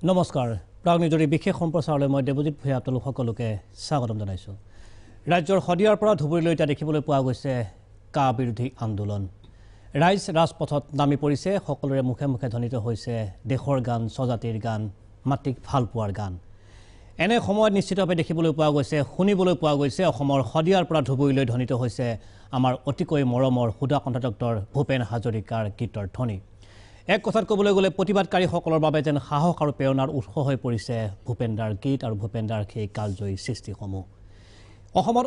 নমস্কাৰ প্ৰাগনিজৰি বিশেষ সম্প্ৰচাৰলৈ মই দেৱজিৎ ভূঞা আপোনালোক সকলোকে স্বাগতম জনাইছোঁ ৰাজ্যৰ হদিয়াৰ পৰা ধুবুৰীলৈ এতিয়া দেখিবলৈ পোৱা গৈছে কা বিৰোধী আন্দোলন ৰাইজ ৰাজপথত নামি পৰিছে সকলোৰে মুখে মুখে ধ্বনিত হৈছে দেশৰ গান স্বজাতিৰ গান মাটিক ভাল পোৱাৰ গান এনে সময়ত নিশ্চিতভাৱে দেখিবলৈ পোৱা গৈছে শুনিবলৈ পোৱা গৈছে অসমৰ হদিয়াৰ পৰা ধুবুৰীলৈ ধ্বনিত হৈছে আমাৰ অতিকৈ মৰমৰ সুধাকণ্ঠ ডক্টৰ ভূপেন হাজৰিকাৰ গীতৰ ধ্বনি এক কথাত ক'বলৈ গ'লে প্ৰতিবাদকাৰীসকলৰ বাবে যেন সাহস আৰু প্ৰেৰণাৰ উৎস হৈ পৰিছে ভূপেন্দাৰ গীত আৰু ভূপেন্দাৰ সেই কালজয়ী সৃষ্টিসমূহ অসমত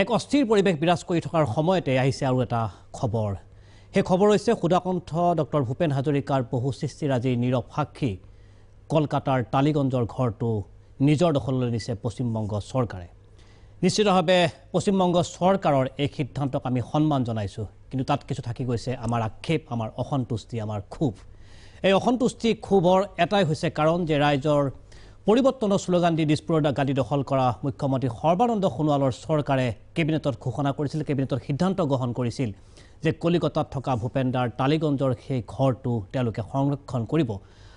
এক অস্থিৰ পৰিৱেশ বিৰাজ কৰি থকাৰ সময়তে আহিছে আৰু এটা খবৰ সেই খবৰ হৈছে সুধাকণ্ঠ ডক্টৰ ভূপেন হাজৰিকাৰ বহু সৃষ্টিৰাজিৰ নীৰৱ সাক্ষী কলকাতাৰ টালিগঞ্জৰ ঘৰটো নিজৰ দখললৈ নিছে পশ্চিমবংগ চৰকাৰে নিশ্চিতভাৱে পশ্চিমবংগ চৰকাৰৰ এই সিদ্ধান্তক আমি সন্মান জনাইছোঁ কিন্তু তাত কিছু থাকি গৈছে আমাৰ আক্ষেপ আমাৰ অসন্তুষ্টি আমাৰ ক্ষোভ এই অসন্তুষ্টি ক্ষোভৰ এটাই হৈছে কাৰণ যে ৰাইজৰ পৰিৱৰ্তনৰ শ্লোগান দি দিছপুৰৰ গাদী দখল কৰা মুখ্যমন্ত্ৰী সৰ্বানন্দ সোণোৱালৰ চৰকাৰে কেবিনেটত ঘোষণা কৰিছিল কেবিনেটৰ সিদ্ধান্ত গ্ৰহণ কৰিছিল যে কলিকতাত থকা ভূপেন্দাৰ টালিগঞ্জৰ সেই ঘৰটো তেওঁলোকে সংৰক্ষণ কৰিব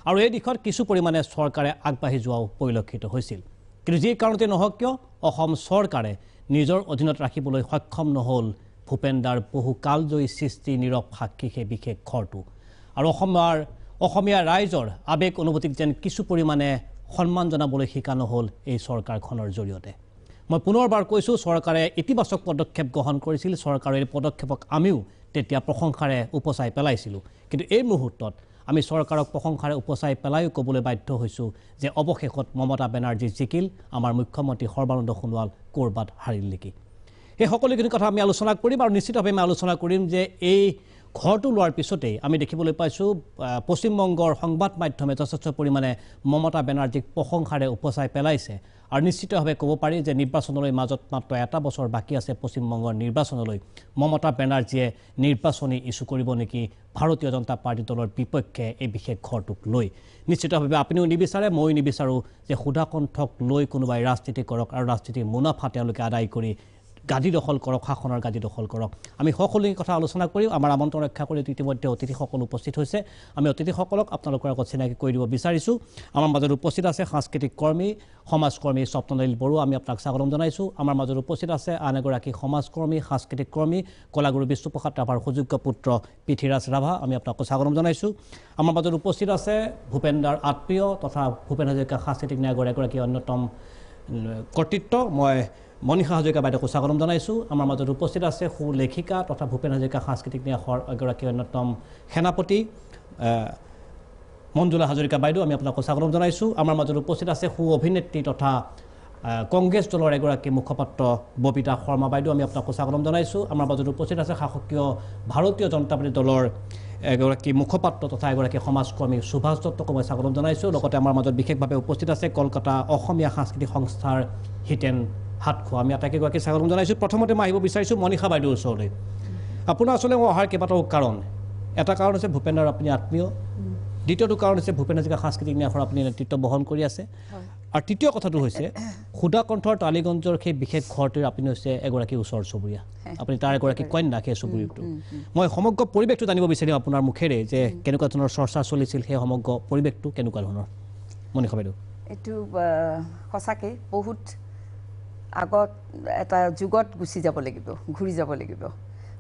আৰু এই দিশত কিছু পৰিমাণে চৰকাৰে আগবাঢ়ি যোৱাও পৰিলক্ষিত হৈছিল কিন্তু যি কাৰণতে নহওক কিয় অসম চৰকাৰে নিজৰ অধীনত ৰাখিবলৈ সক্ষম নহ'ল ভূপেন্দাৰ বহু কালজয়ী সৃষ্টি নীৰৱ সাক্ষী সেই বিশেষ ঘৰটো আৰু অসমীয়া ৰাইজৰ আবেগ অনুভূতিক যেন কিছু পৰিমাণে সন্মান জনাবলৈ শিকা নহ'ল এই চৰকাৰখনৰ জৰিয়তে মই পুনৰবাৰ কৈছোঁ চৰকাৰে ইতিবাচক পদক্ষেপ গ্ৰহণ কৰিছিল চৰকাৰৰ এই পদক্ষেপক আমিও তেতিয়া প্ৰশংসাৰে উপচাই পেলাইছিলোঁ কিন্তু এই মুহূৰ্তত আমি চৰকাৰক প্ৰশংসাৰে উপচাই পেলাইও ক'বলৈ বাধ্য হৈছোঁ যে অৱশেষত মমতা বেনাৰ্জী জিকিল আমাৰ মুখ্যমন্ত্ৰী সৰ্বানন্দ সোণোৱাল ক'ৰবাত হাৰিল নেকি এই সকলোখিনি কথা আমি আলোচনা কৰিম আৰু নিশ্চিতভাৱে আমি আলোচনা কৰিম যে এই ঘৰটো লোৱাৰ পিছতেই আমি দেখিবলৈ পাইছোঁ পশ্চিমবংগৰ সংবাদ মাধ্যমে যথেষ্ট পৰিমাণে মমতা বেনাৰ্জীক প্ৰশংসাৰে উপচাই পেলাইছে আৰু নিশ্চিতভাৱে ক'ব পাৰি যে নিৰ্বাচনলৈ মাজত মাত্ৰ এটা বছৰ বাকী আছে পশ্চিমবংগৰ নিৰ্বাচনলৈ মমতা বেনাৰ্জীয়ে নিৰ্বাচনী ইছ্যু কৰিব নেকি ভাৰতীয় জনতা পাৰ্টি দলৰ বিপক্ষে এই বিশেষ ঘৰটোক লৈ নিশ্চিতভাৱে আপুনিও নিবিচাৰে ময়ো নিবিচাৰোঁ যে সুধাকণ্ঠক লৈ কোনোবাই ৰাজনীতি কৰক আৰু ৰাজনীতিৰ মুনাফা তেওঁলোকে আদায় কৰি গাদী দখল কৰক শাসনৰ গাদী দখল কৰক আমি সকলোখিনি কথা আলোচনা কৰিম আমাৰ আমন্ত্ৰণ ৰক্ষা কৰি ইতিমধ্যে অতিথিসকল উপস্থিত হৈছে আমি অতিথিসকলক আপোনালোকৰ আগত চিনাকি কৰি দিব বিচাৰিছোঁ আমাৰ মাজত উপস্থিত আছে সাংস্কৃতিক কৰ্মী সমাজকৰ্মী স্বপ্নলীল বড়ো আমি আপোনাক স্বাগতম জনাইছোঁ আমাৰ মাজত উপস্থিত আছে আন এগৰাকী সমাজকৰ্মী সাংস্কৃতিক কৰ্মী কলাগুৰু বিষ্ণুপ্ৰসাদ ৰাভাৰ সুযোগ্য পুত্ৰ পৃথ্বীৰাজ ৰাভা আমি আপোনাক স্বাগতম জনাইছোঁ আমাৰ মাজত উপস্থিত আছে ভূপেন্দাৰ আত্মীয় তথা ভূপেন হাজৰিকা সাংস্কৃতিক ন্যায়ৰ এগৰাকী অন্যতম কৰ্তৃত্ব মই মনীষা হাজৰিকা বাইদেউক স্বাগতম জনাইছোঁ আমাৰ মাজত উপস্থিত আছে সু লেখিকা তথা ভূপেন হাজৰিকা সাংস্কৃতিক ন্যায়ৰ এগৰাকী অন্যতম সেনাপতি মঞ্জুলা হাজৰিকা বাইদেউ আমি আপোনাক স্বাগতম জনাইছোঁ আমাৰ মাজত উপস্থিত আছে সু অভিনেত্ৰী তথা কংগ্ৰেছ দলৰ এগৰাকী মুখপাত্ৰ ববিতা শৰ্মা বাইদেউ আমি আপোনাক স্বাগতম জনাইছোঁ আমাৰ মাজত উপস্থিত আছে শাসকীয় ভাৰতীয় জনতা পাৰ্টি দলৰ এগৰাকী মুখপাত্ৰ তথা এগৰাকী সমাজকৰ্মী সুভাষ দত্তক মই স্বাগতম জনাইছোঁ লগতে আমাৰ মাজত বিশেষভাৱে উপস্থিত আছে কলকাতা অসমীয়া সাংস্কৃতিক সংস্থাৰ হিতেন হাতখোৱা আমি আটাইকেইগৰাকী স্বাগতম জনাইছোঁ প্ৰথমতে মই আহিব বিচাৰিছোঁ মনীষা বাইদেউৰ ওচৰলৈ আপোনাৰ ওচৰলৈ মই অহাৰ কেইবাটাও কাৰণ এটা কাৰণ হৈছে ভূপেন্দাৰ আপুনি আত্মীয় দ্বিতীয়টো কাৰণ হৈছে ভূপেন হাজৰিকা সাংস্কৃতিক ন্যায়ৰ আপুনি নেতৃত্ব বহন কৰি আছে আৰু তৃতীয় কথাটো হৈছে সুধাকণ্ঠৰ টালিগঞ্জৰ সেই বিশেষ ঘৰটোৰ আপুনি হৈছে এগৰাকী ওচৰ চুবুৰীয়া আপুনি তাৰ এগৰাকী কন্যা সেই চুবুৰীটো মই সমগ্ৰ পৰিৱেশটো জানিব বিচাৰিম আপোনাৰ মুখেৰে যে কেনেকুৱা ধৰণৰ চৰ্চা চলিছিল সেই সমগ্ৰ পৰিৱেশটো কেনেকুৱা ধৰণৰ মনীষা বাইদেউ এইটো সঁচাকৈ বহুত আগত এটা যুগত গুচি যাব লাগিব ঘূৰি যাব লাগিব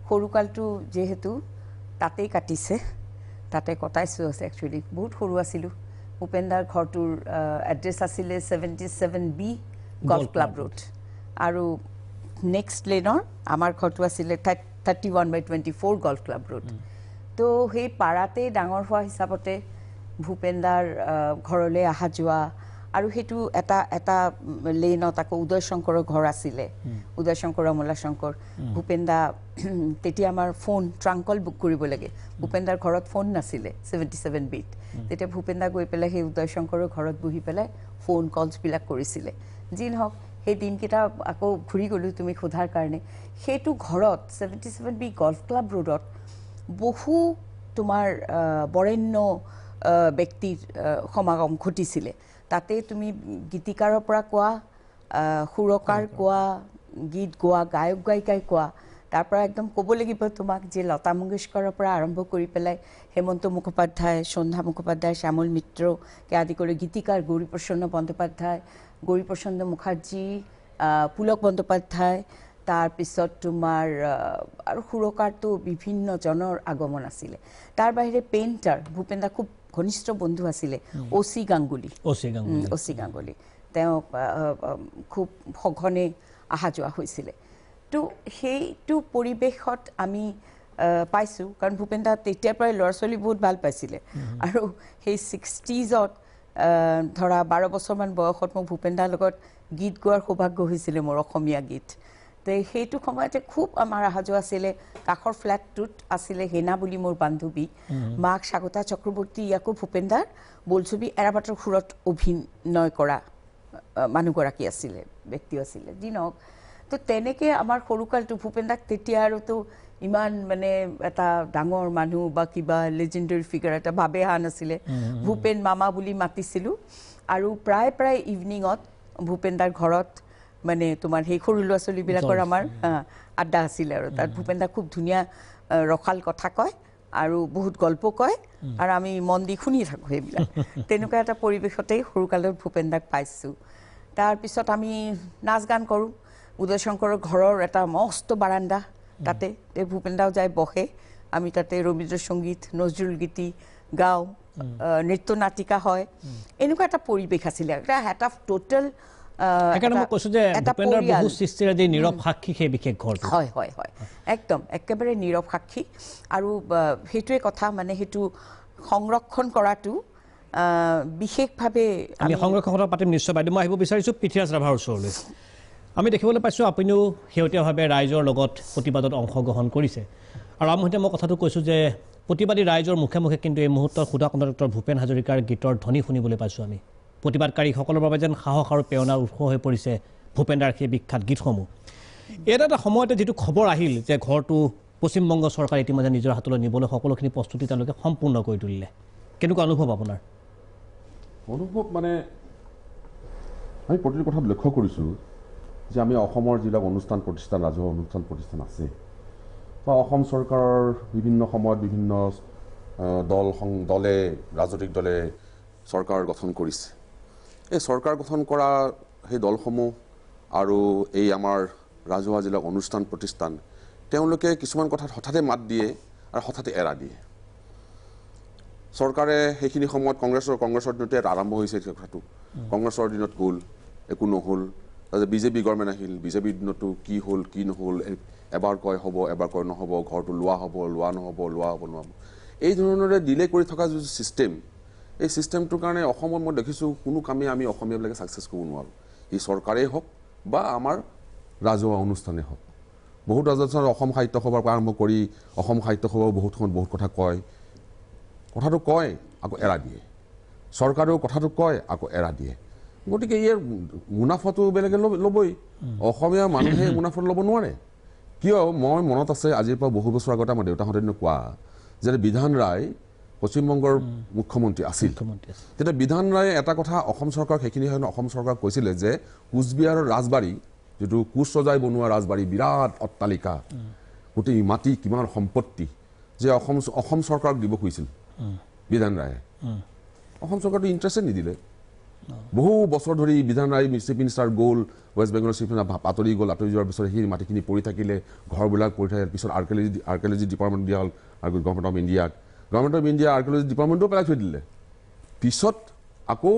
সৰুকালটো যিহেতু তাতেই কাটিছে তাতে কটাইছোঁ আছে একচুৱেলি বহুত সৰু আছিলোঁ ভূপেন্দাৰ ঘৰটোৰ এড্ৰেছ আছিলে 77B গল্ফ ক্লাব ৰোড আৰু নেক্সট লেনৰ আমাৰ ঘৰটো আছিলে 31/24 গল্ফ ক্লাব ৰোড তো সেই পাৰাতেই ডাঙৰ হোৱা হিচাপতে ভূপেন্দাৰ ঘৰলৈ অহা যোৱা আৰু সেইটো এটা লেনত আকৌ উদয় শংকৰৰ ঘৰ আছিলে উদয় শংকৰ অমলা শংকৰ ভূপেন্দা তেতিয়া আমাৰ ফোন ট্ৰাংকল বুক কৰিব লাগে ভূপেন্দাৰ ঘৰত ফোন নাছিলে 77Bত তেতিয়া ভূপেন্দা গৈ পেলাই সেই উদয় শংকৰৰ ঘৰত বহি পেলাই ফোন কলছবিলাক কৰিছিলে যি নহওক সেই দিনকেইটা আকৌ ঘূৰি গ'লোঁ তুমি সোধাৰ কাৰণে সেইটো ঘৰত 77B গল্ফ ক্লাব ৰোডত বহু তোমাৰ বৰেণ্য ব্যক্তিৰ সমাগম ঘটিছিলে তাতে তুমি গীতিকাৰৰ পৰা কোৱা সুৰকাৰ কোৱা গীত গোৱা গায়ক গায়িকাই কোৱা তাৰ পৰা একদম ক'ব লাগিব তোমাক যে লতা মংগেশকৰৰ পৰা আৰম্ভ কৰি পেলাই হেমন্ত মুখোপাধ্যায়, সন্ধ্যা মুখোপাধ্যায়, শ্যামল মিত্ৰকে আদি কৰি গীতিকাৰ গৌৰীপ্ৰসন্ন বন্দ্যোপাধ্যায়, গৌৰীপ্ৰসন্ন মুখাৰ্জী, পুলক বন্দ্যোপাধ্যায়, তাৰপিছত তোমাৰ আৰু সুৰকাৰটো বিভিন্ন জনৰ আগমন আছিলে। তাৰ বাহিৰে পেইণ্টাৰ ভূপেন দা খুব ঘনিষ্ঠ বন্ধু আছিলে অচি গাংগুলী। তেওঁ খুব সঘনে অহা যোৱা হৈছিলে। তো সেইটো পৰিৱেশত আমি পাইছোঁ, কাৰণ ভূপেন দা তেতিয়াৰ পৰাই ল'ৰা ছোৱালী বহুত ভাল পাইছিলে। আৰু সেই 60s ধৰা 12 বছৰমান বয়সত মই ভূপেন দাৰ লগত গীত গোৱাৰ সৌভাগ্য হৈছিলে, মোৰ অসমীয়া গীত। তো সেইটো সময়তে খুব আমাৰ অহা যোৱা আছিলে। কাষৰ ফ্লেটটোত আছিলে হেনা বুলি মোৰ বান্ধৱী, মাক স্বাগতা চক্ৰৱৰ্তী, ইয়াকো ভূপেন দাৰ বোলছবি এৰাবাটৰ সুৰত অভিনয় কৰা মানুহগৰাকী আছিলে, ব্যক্তি আছিলে যি নহওক। তো তেনেকৈ আমাৰ সৰুকালটো ভূপেন দাক তেতিয়া আৰুতো ইমান মানে এটা ডাঙৰ মানুহ বা কিবা লেজেণ্ডাৰী ফিগাৰ এটা ভাবে অহা নাছিলে। ভূপেন মামা বুলি মাতিছিলোঁ। আৰু প্ৰায় ইভিনিঙত ভূপেন দাৰ ঘৰত মানে তোমাৰ সেই সৰু ল'ৰা ছোৱালীবিলাকৰ আমাৰ আড্ডা আছিলে। আৰু তাত ভূপেন দা খুব ধুনীয়া ৰসাল কথা কয় আৰু বহুত গল্প কয়, আৰু আমি মন দি শুনি থাকোঁ সেইবিলাক। তেনেকুৱা এটা পৰিৱেশতেই সৰুকালত ভূপেন দাক পাইছোঁ। তাৰপিছত আমি নাচ গান কৰোঁ। উদয় শংকৰৰ ঘৰৰ এটা মস্ত বাৰাণ্ডা, তাতে ভূপেন দাও যায় বহে। আমি তাতে ৰবীন্দ্ৰ সংগীত, নজৰুল গীতি গাওঁ, নৃত্য নাটিকা হয়। এনেকুৱা এটা পৰিৱেশ আছিলে, এটা টোটেল একদম একেবাৰে নীৰৱ সাক্ষী। আৰু সেইটোৱে কথা, মানে সেইটো সংৰক্ষণ কৰাটো বিশেষভাৱে আমি সংৰক্ষণ কথা পাতিম নিশ্চয়। বাইদেউ, মই আহিব বিচাৰিছোঁ পৃথ্বীৰাজ ৰাভাৰ ওচৰলৈ। আমি দেখিবলৈ পাইছোঁ আপুনিও শেহতীয়াভাৱে ৰাইজৰ লগত প্ৰতিবাদত অংশগ্ৰহণ কৰিছে। আৰু আৰম্ভণিতে মই কথাটো কৈছোঁ যে প্ৰতিবাদী ৰাইজৰ মুখে মুখে কিন্তু এই মুহূৰ্তত সুধাকণ্ঠ ডক্টৰ ভূপেন হাজৰিকাৰ গীতৰ ধ্বনি শুনিবলৈ পাইছোঁ আমি। প্ৰতিবাদকাৰীসকলৰ বাবে যেন সাহস আৰু প্ৰেৰণাৰ উৎস হৈ পৰিছে ভূপেন দাৰ সেই বিখ্যাত গীতসমূহ। এটা সময়তে যিটো খবৰ আহিল যে ঘৰটো পশ্চিমবংগ চৰকাৰে ইতিমধ্যে নিজৰ হাতলৈ নিবলৈ সকলোখিনি প্ৰস্তুতি তেওঁলোকে সম্পূৰ্ণ কৰি তুলিলে, কেনেকুৱা অনুভৱ আপোনাৰ? অনুভৱ মানে আমি প্ৰতিটো কথাত লক্ষ্য কৰিছোঁ যে আমি অসমৰ যিবিলাক অনুষ্ঠান প্ৰতিষ্ঠান, ৰাজহুৱা অনুষ্ঠান প্ৰতিষ্ঠান আছে, বা অসম চৰকাৰৰ বিভিন্ন সময়ত বিভিন্ন দলে ৰাজনৈতিক দলে চৰকাৰ গঠন কৰিছে। এই চৰকাৰ গঠন কৰা সেই দলসমূহ আৰু এই আমাৰ ৰাজহুৱা যিবিলাক অনুষ্ঠান প্ৰতিষ্ঠান, তেওঁলোকে কিছুমান কথাত হঠাতে মাত দিয়ে আৰু হঠাতে এৰা দিয়ে। চৰকাৰে সেইখিনি সময়ত কংগ্ৰেছৰ দিনতে আৰম্ভ হৈছে কথাটো। কংগ্ৰেছৰ দিনত গ'ল, একো নহ'ল। তাৰপিছত বিজেপি গভৰ্ণমেণ্ট আহিল, বিজেপিৰ দিনতো কি হ'ল কি নহ'ল, এবাৰ কয় হ'ব, এবাৰ কয় নহ'ব, ঘৰটো লোৱা হ'ব, লোৱা নহ'ব, এই ধৰণৰে ডিলে কৰি থকা যিটো ছিষ্টেম, এই ছিষ্টেমটোৰ কাৰণে অসমত মই দেখিছোঁ কোনো কামেই আমি অসমীয়াবিলাকে ছাকচেছ কৰিব নোৱাৰোঁ। ই চৰকাৰেই হওক বা আমাৰ ৰাজহুৱা অনুষ্ঠানেই হওক। বহুত ৰাজহুৱা অসম সাহিত্য সভাৰ পৰা আৰম্ভ কৰি অসম সাহিত্য সভাও বহুত সময়ত বহুত কথা কয়, কথাটো কয় আকৌ এৰা দিয়ে। চৰকাৰেও কথাটো কয় আকৌ এৰা দিয়ে। গতিকে ইয়াৰ মুনাফাটো বেলেগে ল'বই, অসমীয়া মানুহে মুনাফাটো ল'ব নোৱাৰে। কিয়, মই মনত আছে আজিৰ পৰা বহু বছৰ আগতে আমাৰ দেউতাহঁতে কোৱা যে বিধান ৰায় পশ্চিমবংগৰ মুখ্যমন্ত্ৰী আছিল। তেতিয়া বিধান ৰায়ে এটা কথা অসম চৰকাৰক সেইখিনি সময়ত অসম চৰকাৰক কৈছিলে যে কোচবিহাৰৰ ৰাজবাৰী, যিটো কোচ ৰজাই বনোৱা ৰাজবাৰী, বিৰাট অট্টালিকা, গোটেই মাটি কিমান সম্পত্তি, যে অসম চৰকাৰক দিব খুজিছিল বিধান ৰায়ে। অসম চৰকাৰটো ইণ্টাৰেষ্টে নিদিলে। বহু বছৰ ধৰি বিধান ৰায় চিফ মিনিষ্টাৰ গ'ল, ৱেষ্ট বেংগলৰ চিফ মিনিষ্টাৰ আঁতৰি গ'ল। আঁতৰি যোৱাৰ পিছত সেই মাটিখিনি পৰি থাকিলে, ঘৰবিলাক পৰি থাকিলে। পিছত আৰ্কিঅলজি ডিপাৰ্টমেণ্ট দিয়া হ'ল আৰু গভৰ্ণমেণ্ট অফ ইণ্ডিয়া আৰ্কিঅলজি ডিপাৰ্টমেণ্টো পেলাই থৈ দিলে। পিছত আকৌ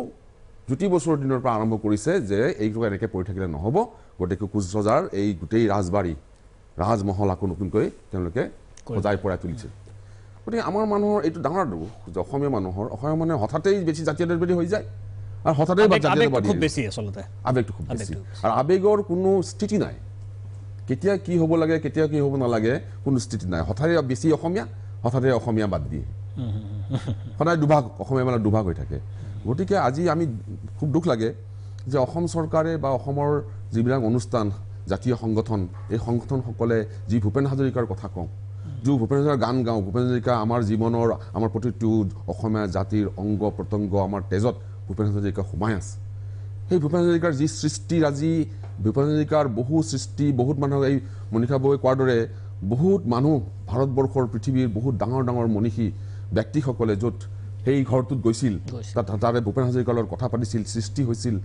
জ্যোতি বসুৰ দিনৰ পৰা আৰম্ভ কৰিছে যে এইটো এনেকৈ পৰি থাকিলে নহ'ব, গতিকে কোচ ৰজাৰ এই গোটেই ৰাজবাৰী, ৰাজমহল আকৌ নতুনকৈ তেওঁলোকে সজাই পৰাই তুলিছে। গতিকে আমাৰ মানুহৰ এইটো ডাঙৰ দুখ যে অসমীয়া মানুহে হঠাতেই বেছি জাতীয়তাবাদী হৈ যায়, আৰু হঠাতে আবেগটো খুব বেছি। আৰু আবেগৰ কোনো স্থিতি নাই। কেতিয়া কি হ'ব লাগে, কেতিয়া কি হ'ব নালাগে কোনো স্থিতি নাই। হঠাতে বেছি অসমীয়া, হঠাতে অসমীয়া বাদ দিয়ে, সদায় দুভাগ, অসমীয়া মানে দুভাগ হৈ থাকে। গতিকে আজি আমি খুব দুখ লাগে যে অসম চৰকাৰে বা অসমৰ যিবিলাক অনুষ্ঠান, জাতীয় সংগঠন, এই সংগঠনসকলে যি ভূপেন হাজৰিকাৰ কথা কওঁ, যি ভূপেন হাজৰিকাৰ গান গাওঁ, ভূপেন হাজৰিকা আমাৰ জীৱনৰ, আমাৰ প্ৰতিটো অসমীয়া জাতিৰ অংগ প্ৰত্যংগ, আমাৰ তেজত ভূপেন হাজৰিকা সোমাই আছে। সেই ভূপেন হাজৰিকাৰ যি সৃষ্টিৰাজি, ভূপেন হাজৰিকাৰ বহু সৃষ্টি, বহুত মানুহক এই মণিষা বৌয়ে কোৱাৰ দৰে বহুত মানুহ ভাৰতবৰ্ষৰ পৃথিৱীৰ বহুত ডাঙৰ ডাঙৰ মনীষী ব্যক্তিসকলে য'ত সেই ঘৰটোত গৈছিল তাৰে ভূপেন হাজৰিকাৰ লগত কথা পাতিছিল সৃষ্টি হৈছিল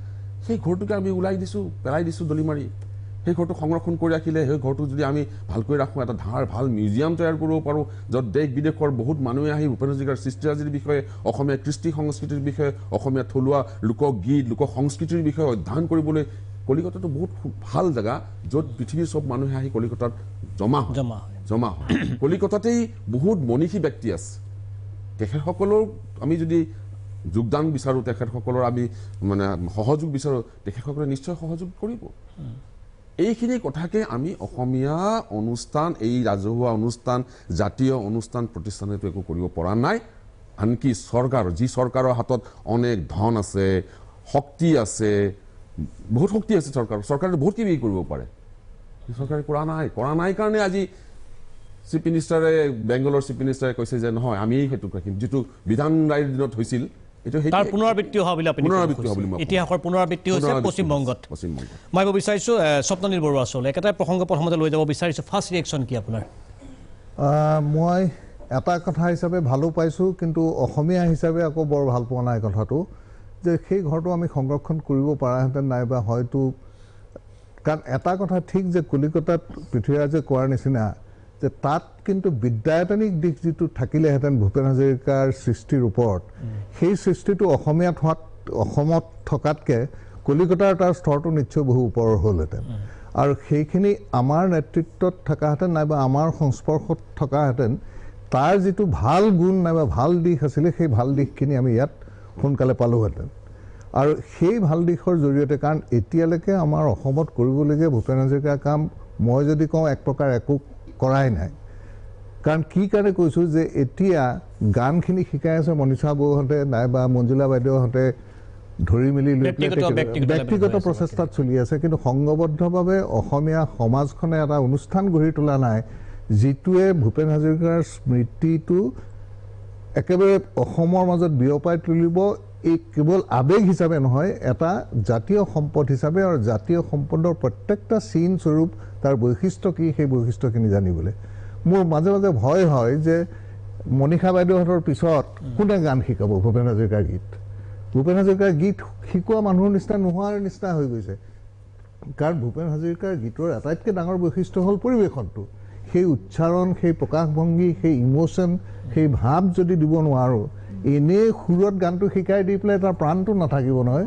সেই ঘৰটোকে আমি ওলাই দিছোঁ পেলাই দিছোঁ দলি মাৰি সেই ঘৰটো সংৰক্ষণ কৰি ৰাখিলে সেই ঘৰটো যদি আমি ভালকৈ ৰাখোঁ এটা ভাল মিউজিয়াম তৈয়াৰ কৰিব পাৰোঁ য'ত দেশ বিদেশৰ বহুত মানুহে আহি ভূপেন হাজৰিকাৰ সৃষ্টিৰাজিৰ বিষয়ে অসমীয়া কৃষ্টি সংস্কৃতিৰ বিষয়ে অসমীয়া থলুৱা লোকগীত লোক সংস্কৃতিৰ বিষয়ে অধ্যয়ন কৰিবলৈ কলিকতাটো বহুত ভাল জেগা য'ত পৃথিৱীৰ চব মানুহে আহি কলিকতাত জমা হয় কলিকতাতেই বহুত মনীষী ব্যক্তি আছে তেখেতসকলৰ আমি যদি যোগদান বিচাৰোঁ তেখেতসকলৰ আমি মানে সহযোগ বিচাৰোঁ তেখেতসকলে নিশ্চয় সহযোগ কৰিব এইখিনি কথাকে আমি অসমীয়া অনুষ্ঠান এই ৰাজহুৱা অনুষ্ঠান জাতীয় অনুষ্ঠান প্ৰতিষ্ঠানেতো একো কৰিব পৰা নাই আনকি চৰকাৰ যি চৰকাৰৰ হাতত অনেক ধন আছে শক্তি আছে বহুত শক্তি আছে চৰকাৰে বহুত কিবি কৰিব পাৰে চৰকাৰে কৰা নাই কাৰণে আজি চিফ মিনিষ্টাৰে বেংগলৰ চিফ মিনিষ্টাৰে কৈছে যে নহয় আমি সেইটোক ৰাখিম যিটো বিধান ৰায়ৰ দিনত হৈছিল তাৰ পুনৰাবৃত্তি হোৱা বুলি আপুনি ইতিহাসৰ পুনৰাবৃত্তি হৈছে পশ্চিমবংগত মই বিচাৰিছোঁ স্বপ্ননীল বৰুৱা আচলতে একেটাই প্ৰসংগ প্ৰথমতে লৈ যাব বিচাৰিছোঁ ফাৰ্ষ্ট ৰিয়েকশ্যন কি আপোনাৰ মই এটা কথা হিচাপে ভালো পাইছোঁ কিন্তু অসমীয়া হিচাপে আকৌ বৰ ভাল পোৱা নাই কথাটো যে সেই ঘৰটো আমি সংৰক্ষণ কৰিব পৰাহেঁতেন নাইবা হয়তো কাৰণ এটা কথা ঠিক যে কলিকতাত পৃথ্বীৰাজে কোৱাৰ নিচিনা যে তাত কিন্তু বিদ্যায়তনিক দিশ যিটো থাকিলেহেঁতেন ভূপেন হাজৰিকাৰ সৃষ্টিৰ ওপৰত সেই সৃষ্টিটো অসমত থকাতকৈ কলিকতাৰ তাৰ স্তৰটো নিশ্চয় বহু ওপৰৰ হ'লহেঁতেন আৰু সেইখিনি আমাৰ নেতৃত্বত থকাহেঁতেন নাইবা আমাৰ সংস্পৰ্শত থকাহেঁতেন তাৰ যিটো ভাল গুণ নাইবা ভাল দিশ আছিলে সেই ভাল দিশখিনি আমি ইয়াত সোনকালে পালোহেঁতেন আৰু সেই ভাল দিশৰ জৰিয়তে কাৰণ এতিয়ালৈকে আমাৰ অসমত কৰিবলগীয়া ভূপেন হাজৰিকাৰ কাম মই যদি কওঁ এক প্ৰকাৰ একো কৰাই নাই কাৰণ কি কাৰণে কৈছোঁ যে এতিয়া গানখিনি শিকাই আছে মনীষা বৌহঁতে নাইবা মঞ্জুলা বাইদেউহঁতে ধৰি মেলি লৈ ব্যক্তিগত প্ৰচেষ্টাত চলি আছে কিন্তু সংঘবদ্ধভাৱে অসমীয়া সমাজখনে এটা অনুষ্ঠান গঢ়ি তোলা নাই যিটোৱে ভূপেন হাজৰিকাৰ স্মৃতিটো একেবাৰে অসমৰ মাজত বিয়পাই তুলিব এই কেৱল আৱেগ হিচাপে নহয় এটা জাতীয় সম্পদ হিচাপে আৰু জাতীয় সম্পদৰ প্ৰত্যেকটা চিন স্বৰূপ তাৰ বৈশিষ্ট্য কি সেই বৈশিষ্ট্যখিনি জানিবলৈ মোৰ মাজে মাজে ভয় হয় যে মনীষা বাইদেউহঁতৰ পিছত কোনে গান শিকাব ভূপেন হাজৰিকাৰ গীত ভূপেন হাজৰিকাৰ গীত শিকোৱা মানুহৰ নিচিনা নোহোৱাৰ নিচিনা হৈ গৈছে কাৰণ ভূপেন হাজৰিকাৰ গীতৰ আটাইতকৈ ডাঙৰ বৈশিষ্ট্য হ'ল পৰিৱেশনটো সেই উচ্চাৰণ সেই প্ৰকাশভংগী সেই ইম'শ্যন সেই ভাৱ যদি দিব নোৱাৰোঁ এনেই সুৰত গানটো শিকাই দি পেলাই তাৰ প্ৰাণটো নাথাকিব নহয়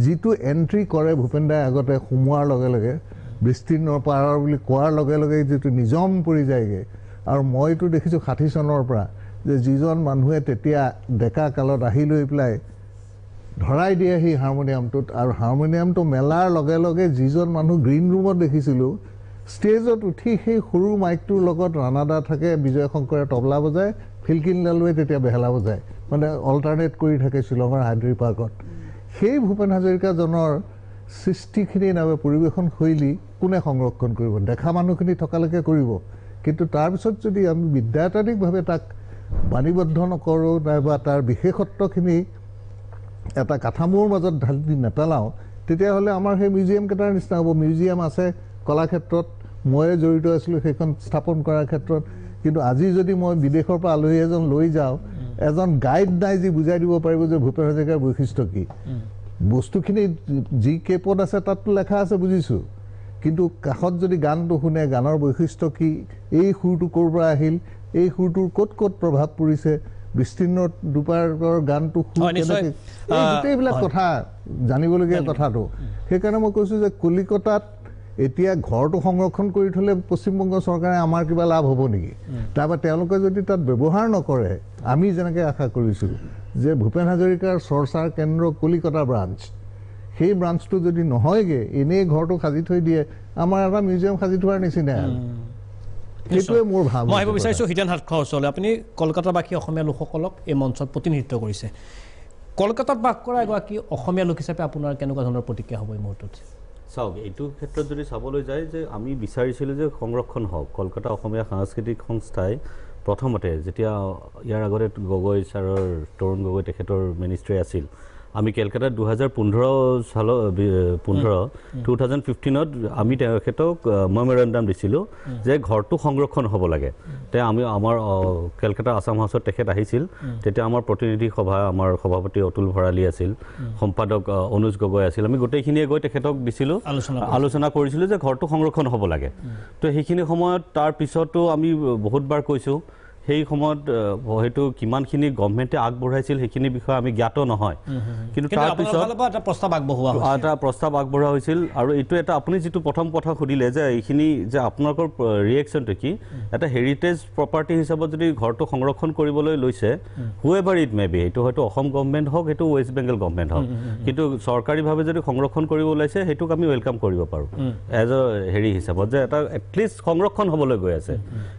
যিটো এণ্ট্ৰি কৰে ভূপেন দাই আগতে সোমোৱাৰ লগে লগে বিস্তীৰ্ণ পাৰৰ বুলি কোৱাৰ লগে লগে যিটো নিজম পৰি যায়গৈ আৰু মইতো দেখিছোঁ 60 চনৰ পৰা যে যিজন মানুহে তেতিয়া ডেকা কালত আহি লৈ পেলাই ধৰাই দিয়ে সেই হাৰমনিয়ামটোত আৰু হাৰমনিয়ামটো মেলাৰ লগে লগে যিজন মানুহ গ্ৰীণ ৰুমত দেখিছিলোঁ ষ্টেজত উঠি সেই সৰু মাইকটোৰ লগত ৰাণাদা থাকে বিজয় শংকৰে তবলা বজায় ফিলকিন লালুৱে তেতিয়া বেহেলা বজায় মানে অল্টাৰনেট কৰি থাকে শ্বিলঙৰ হাইড্ৰি পাৰ্কত সেই ভূপেন হাজৰিকাজনৰ সৃষ্টিখিনি নাইবা পৰিৱেশন শৈলী কোনে সংৰক্ষণ কৰিব দেখা মানুহখিনি থকালৈকে কৰিব কিন্তু তাৰপিছত যদি আমি বিদ্যায়তনিকভাৱে তাক বাণীবদ্ধ নকৰোঁ নাইবা তাৰ বিশেষত্বখিনি এটা কাঠামোৰ মাজত ঢালি নেপেলাওঁ তেতিয়াহ'লে আমাৰ সেই মিউজিয়ামকেইটাৰ নিচিনা হ'ব মিউজিয়াম আছে কলাক্ষেত্ৰত ময়ে জড়িত আছিলোঁ সেইখন স্থাপন কৰাৰ ক্ষেত্ৰত কিন্তু আজি যদি মই বিদেশৰ পৰা আলহী এজন লৈ যাওঁ এজন গাইড নাই যি বুজাই দিব পাৰিব যে ভূপেন হাজৰিকাৰ বৈশিষ্ট্য কি বস্তুখিনি যি কেপত আছে তাততো লেখা আছে বুজিছোঁ কিন্তু কাষত যদি গানটো শুনে গানৰ বৈশিষ্ট্য কি এই সুৰটো ক'ৰ পৰা আহিল এই সুৰটোৰ ক'ত ক'ত প্ৰভাৱ পৰিছে বিস্তীৰ্ণ দুপাৰৰ গানটো গোটেইবিলাক কথা জানিবলগীয়া কথাটো সেইকাৰণে মই কৈছোঁ যে কলিকতাত এতিয়া ঘৰটো সংৰক্ষণ কৰি থ'লে পশ্চিমবংগ চৰকাৰে আমাৰ কিবা লাভ হ'ব নেকি তাৰপৰা তেওঁলোকে যদি তাত ব্যৱহাৰ নকৰে আমি যেনেকৈ আশা কৰিছোঁ যে ভূপেন হাজৰিকাৰ চৰ্চাৰ কেন্দ্ৰ কলিকতা ব্ৰাঞ্চ সেই ব্ৰাঞ্চটো যদি নহয়গৈ এনেই ঘৰটো সাজি থৈ দিয়ে আমাৰ এটা মিউজিয়াম সাজি থোৱাৰ নিচিনা সেইটোৱে মোৰ ভাৱ মই আহিব বিচাৰিছোঁ হিতেন হাতখোৱাৰ ওচৰলৈ আপুনি কলকাতাবাসী অসমীয়া লোকসকলক এই মঞ্চত প্ৰতিনিধিত্ব কৰিছে কলকাতাত বাস কৰা এগৰাকী অসমীয়া লোক হিচাপে আপোনাৰ কেনেকুৱা ধৰণৰ প্ৰতিক্ৰিয়া হ'ব এই মুহূৰ্তত চাওক এইটো ক্ষেত্ৰত যদি চাবলৈ যায় যে আমি বিচাৰিছিলোঁ যে সংৰক্ষণ হওক কলকাতা অসমীয়া সাংস্কৃতিক সংস্থাই প্ৰথমতে যেতিয়া ইয়াৰ আগতে গগৈ ছাৰৰ তৰুণ গগৈ তেখেতৰ মিনিষ্ট্ৰী আছিল আমি কেলকাতাত 2015 আমি তেখেতক মেমৰেণ্ডাম দিছিলোঁ যে ঘৰটো সংৰক্ষণ হ'ব লাগে। আমি আমাৰ কেলকাতা আছাম হাউচত তেখেত আহিছিল, তেতিয়া আমাৰ প্ৰতিনিধি সভা, আমাৰ সভাপতি অতুল ভৰালী আছিল, সম্পাদক অনুজ গগৈ আছিল, আমি গোটেইখিনিয়ে গৈ তেখেতক দিছিলোঁ, আলোচনা কৰিছিলোঁ যে ঘৰটো সংৰক্ষণ হ'ব লাগে। তো সেইখিনি সময়ত তাৰ পিছতো আমি বহুতবাৰ কৈছোঁ, সেই সময়ত হয়তো কিমানখিনি গভৰ্ণমেণ্টে আগবঢ়াইছিল সেইখিনি বিষয়ে আমি জ্ঞাত নহয়, কিন্তু তাৰপিছত এটা প্ৰস্তাৱ আগবঢ়োৱা হৈছিল। আৰু এইটো এটা আপুনি যিটো প্ৰথম কথা সুধিলে যে এইখিনি যে আপোনালোকৰ ৰিয়েকশ্যনটো কি, এটা হেৰিটেজ প্ৰপাৰ্টি হিচাপত যদি ঘৰটো সংৰক্ষণ কৰিবলৈ লৈছে, হুএভাৰ ইট মে বি, এইটো হয়তো অসম গভৰ্ণমেণ্ট হওক, সেইটো ৱেষ্ট বেংগল গভৰ্ণমেণ্ট হওক, কিন্তু চৰকাৰীভাৱে যদি সংৰক্ষণ কৰিব ওলাইছে সেইটোক আমি ৱেলকাম কৰিব পাৰোঁ এজ এ হেৰি হিচাপত, যে এটা এটলিষ্ট সংৰক্ষণ হ'বলৈ গৈ আছে।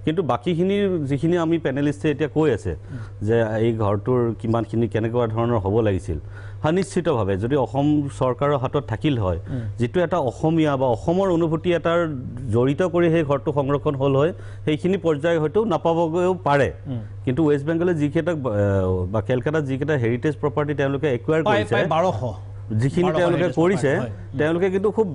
কিন্তু বাকীখিনি যিখিনি আমি পেনেলিষ্টে এতিয়া কৈ আছে যে এই ঘৰটোৰ কিমানখিনি কেনেকুৱা ধৰণৰ হ'ব লাগিছিল, নিশ্চিতভাৱে যদি অসম চৰকাৰৰ হাতত থাকিল হয়, যিটো এটা অসমীয়া বা অসমৰ অনুভূতি এটাৰ জড়িত কৰি সেই ঘৰটো সংৰক্ষণ হ'ল হয়, সেইখিনি পৰ্যায় হয়তো নাপাবগৈও পাৰে। কিন্তু ৱেষ্ট বেংগলে যিকেইটা বা কেলকাতাত যিকেইটা হেৰিটেজ প্ৰপাৰ্টি তেওঁলোকে একুৱায়াৰ কৰিছে, 1200 যিখিনি তেওঁলোকে কৰিছে, তেওঁলোকে কিন্তু খুব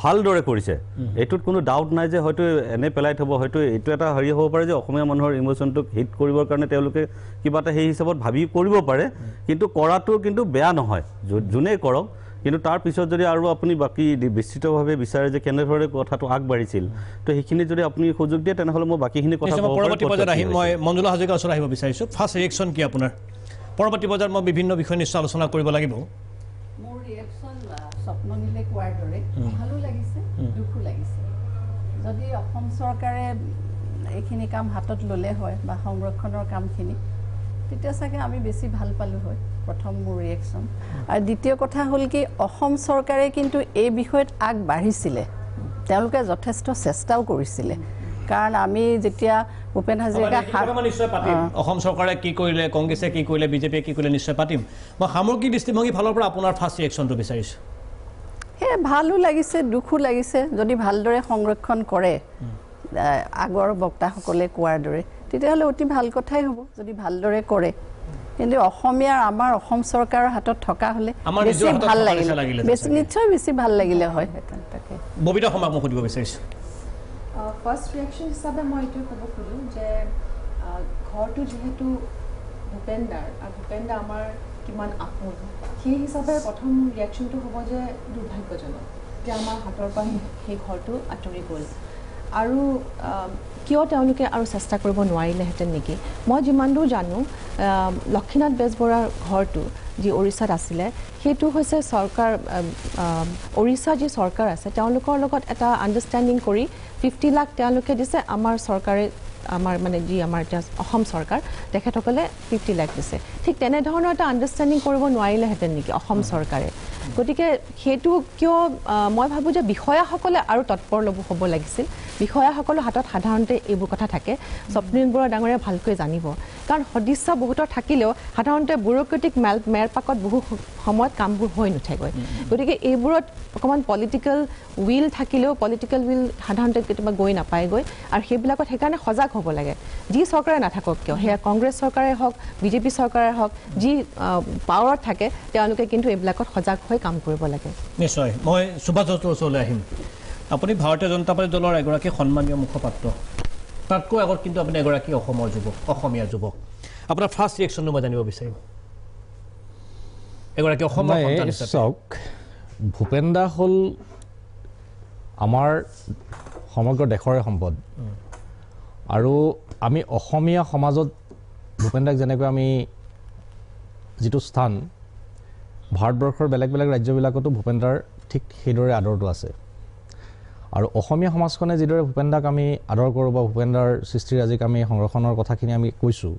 ভালদৰে কৰিছে। এইটোত কোনো ডাউট নাই যে হয়তো এনে পেলাই থ'ব, হয়তো এইটো এটা হেৰি হ'ব পাৰে যে অসমীয়া মানুহৰ ইম'চনটোক হিট কৰিবৰ কাৰণে তেওঁলোকে কিবা এটা সেই হিচাপত ভাবি কৰিব পাৰে, কিন্তু কৰাটো কিন্তু বেয়া নহয়, যোনেই কৰক। কিন্তু তাৰ পিছত যদি আৰু আপুনি বাকী বিস্তৃতভাৱে বিচাৰে যে কেনেদৰে কথাটো আগবাঢ়িছিল, তো সেইখিনি যদি আপুনি সুযোগ দিয়ে তেনেহ'লে মই বাকীখিনি কথা পৰৱৰ্তী পৰ্যায়ত আহিম। মই মঞ্জুলা হাজৰিকাৰ ওচৰত আহিব বিচাৰিছোঁ। ফাৰ্ষ্ট ৰিয়েকশ্যন কি আপোনাৰ? পৰৱৰ্তী পৰ্যায়ত মই বিভিন্ন বিষয় নিশ্চয় আলোচনা কৰিব লাগিব। মোৰ ৰিয়েকশ্যন স্বপ্ননীলে কোৱাৰ দৰে ভালো লাগিছে, দুখো লাগিছে। যদি অসম চৰকাৰে এইখিনি কাম হাতত ল'লে হয় বা সংৰক্ষণৰ কামখিনি, তেতিয়া চাগে আমি বেছি ভাল পালোঁ হয়। প্ৰথম মোৰ ৰিয়েকশ্যন। আৰু দ্বিতীয় কথা হ'ল কি, অসম চৰকাৰে কিন্তু এই বিষয়ত আগবাঢ়িছিলে, তেওঁলোকে যথেষ্ট চেষ্টাও কৰিছিলে। কাৰণ আমি যেতিয়া ভূপেন হাজৰিকা নিশ্চয় পাতিম, অসম চৰকাৰে কি কৰিলে, কংগ্ৰেছে কি কৰিলে, বিজেপিয়ে কি কৰিলে নিশ্চয় পাতিম। মই সামগ্ৰিক দৃষ্টিভংগী ফালৰ পৰা আপোনাৰ ফাৰ্ষ্ট ৰিয়েকশ্যনটো বিচাৰিছোঁ। সেয়ে ভালো লাগিছে, দুখো লাগিছে। যদি ভালদৰে সংৰক্ষণ কৰে আগৰ বক্তাসকলে কোৱাৰ দৰে, তেতিয়াহ'লে অতি ভাল কথাই হ'ব যদি ভালদৰে কৰে। কিন্তু অসমীয়াৰ আমাৰ অসম চৰকাৰৰ হাতত থকা হ'লে বেছি ভাল লাগিলে, নিশ্চয় বেছি ভাল লাগিলে হয়। তাকে ববিতা শৰ্মাক মই সুধিব বিচাৰিছোঁ। ফাৰ্ষ্ট ৰিয়েকশ্যন হিচাপে মই এইটোৱে ক'ব খোজোঁ যে ঘৰটো যিহেতু ভূপেন দাৰ, আৰু ভূপেন দা আমাৰ কিমান আপোন, সেই হিচাপে প্ৰথম ৰিয়েকশ্যনটো হ'ব যে দুৰ্ভাগ্যজনক যে আমাৰ হাতৰ পৰা সেই ঘৰটো আঁতৰি গ'ল। আৰু কিয় তেওঁলোকে আৰু চেষ্টা কৰিব নোৱাৰিলেহেঁতেন নেকি? মই যিমান দূৰ জানো, লক্ষীনাথ বেজবৰুৱাৰ ঘৰটো যি উৰিষ্যাত আছিলে, সেইটো হৈছে চৰকাৰ, উৰিষ্যাৰ যি চৰকাৰ আছে তেওঁলোকৰ লগত এটা আণ্ডাৰষ্টেণ্ডিং কৰি 50 লাখ তেওঁলোকে দিছে, আমাৰ চৰকাৰে, আমাৰ মানে যি আমাৰ এতিয়া অসম চৰকাৰ, তেখেতসকলে 50 লাখ দিছে। ঠিক তেনেধৰণৰ এটা আণ্ডাৰষ্টেণ্ডিং কৰিব নোৱাৰিলেহেঁতেন নেকি অসম চৰকাৰে? গতিকে সেইটো কিয়, মই ভাবোঁ যে বিষয়াসকলে আৰু তৎপৰ হ'ব লাগিছিল। বিষয়াসকলৰ হাতত সাধাৰণতে এইবোৰ কথা থাকে, স্বপ্নীল বৰুৱা ডাঙৰীয়া ভালকৈ জানিব। কাৰণ সদিচ্ছা বহুতৰ থাকিলেও সাধাৰণতে ব্যুৰ'ক্ৰেটিক মেৰপাকত বহু সময়ত কামবোৰ হৈ নুঠেগৈ। গতিকে এইবোৰত অকণমান পলিটিকেল উইল থাকিলেও পলিটিকেল উইল সাধাৰণতে কেতিয়াবা গৈ নাপায়গৈ, আৰু সেইবিলাকত সেইকাৰণে সজাগ হ'ব লাগে। যি চৰকাৰে নাথাকক কিয়, সেয়া কংগ্ৰেছ চৰকাৰে হওক, বিজেপি চৰকাৰে হওক, যি পাৱাৰত থাকে তেওঁলোকে কিন্তু এইবিলাকত সজাগ হৈ কাম কৰিব লাগে। নিশ্চয়। মই সুভাষ দত্তৰ ওচৰলৈ আহিম। আপুনি ভাৰতীয় জনতা পাৰ্টি দলৰ এগৰাকী সন্মানীয় মুখপাত্ৰ, তাতকৈ আগত কিন্তু আপুনি এগৰাকী অসমৰ যুৱক, অসমীয়া যুৱক। আপোনাৰ ফাৰ্ষ্ট ৰিয়েকশ্যনটো মই জানিব বিচাৰিম। এগৰাকী অসমৰ সন্তান হিচাপে চাওক, ভূপেন দা হ'ল আমাৰ সমগ্ৰ দেশৰে সম্পদ, আৰু আমি অসমীয়া সমাজত ভূপেন দাক যেনেকৈ আমি যিটো স্থান, ভাৰতবৰ্ষৰ বেলেগ বেলেগ ৰাজ্যবিলাকতো ভূপেন দাৰ ঠিক সেইদৰে আদৰটো আছে। আৰু অসমীয়া সমাজখনে যিদৰে ভূপেন দাক আমি আদৰ কৰোঁ বা ভূপেন দাৰ সৃষ্টিৰাজিক আমি সংৰক্ষণৰ কথাখিনি আমি কৈছোঁ,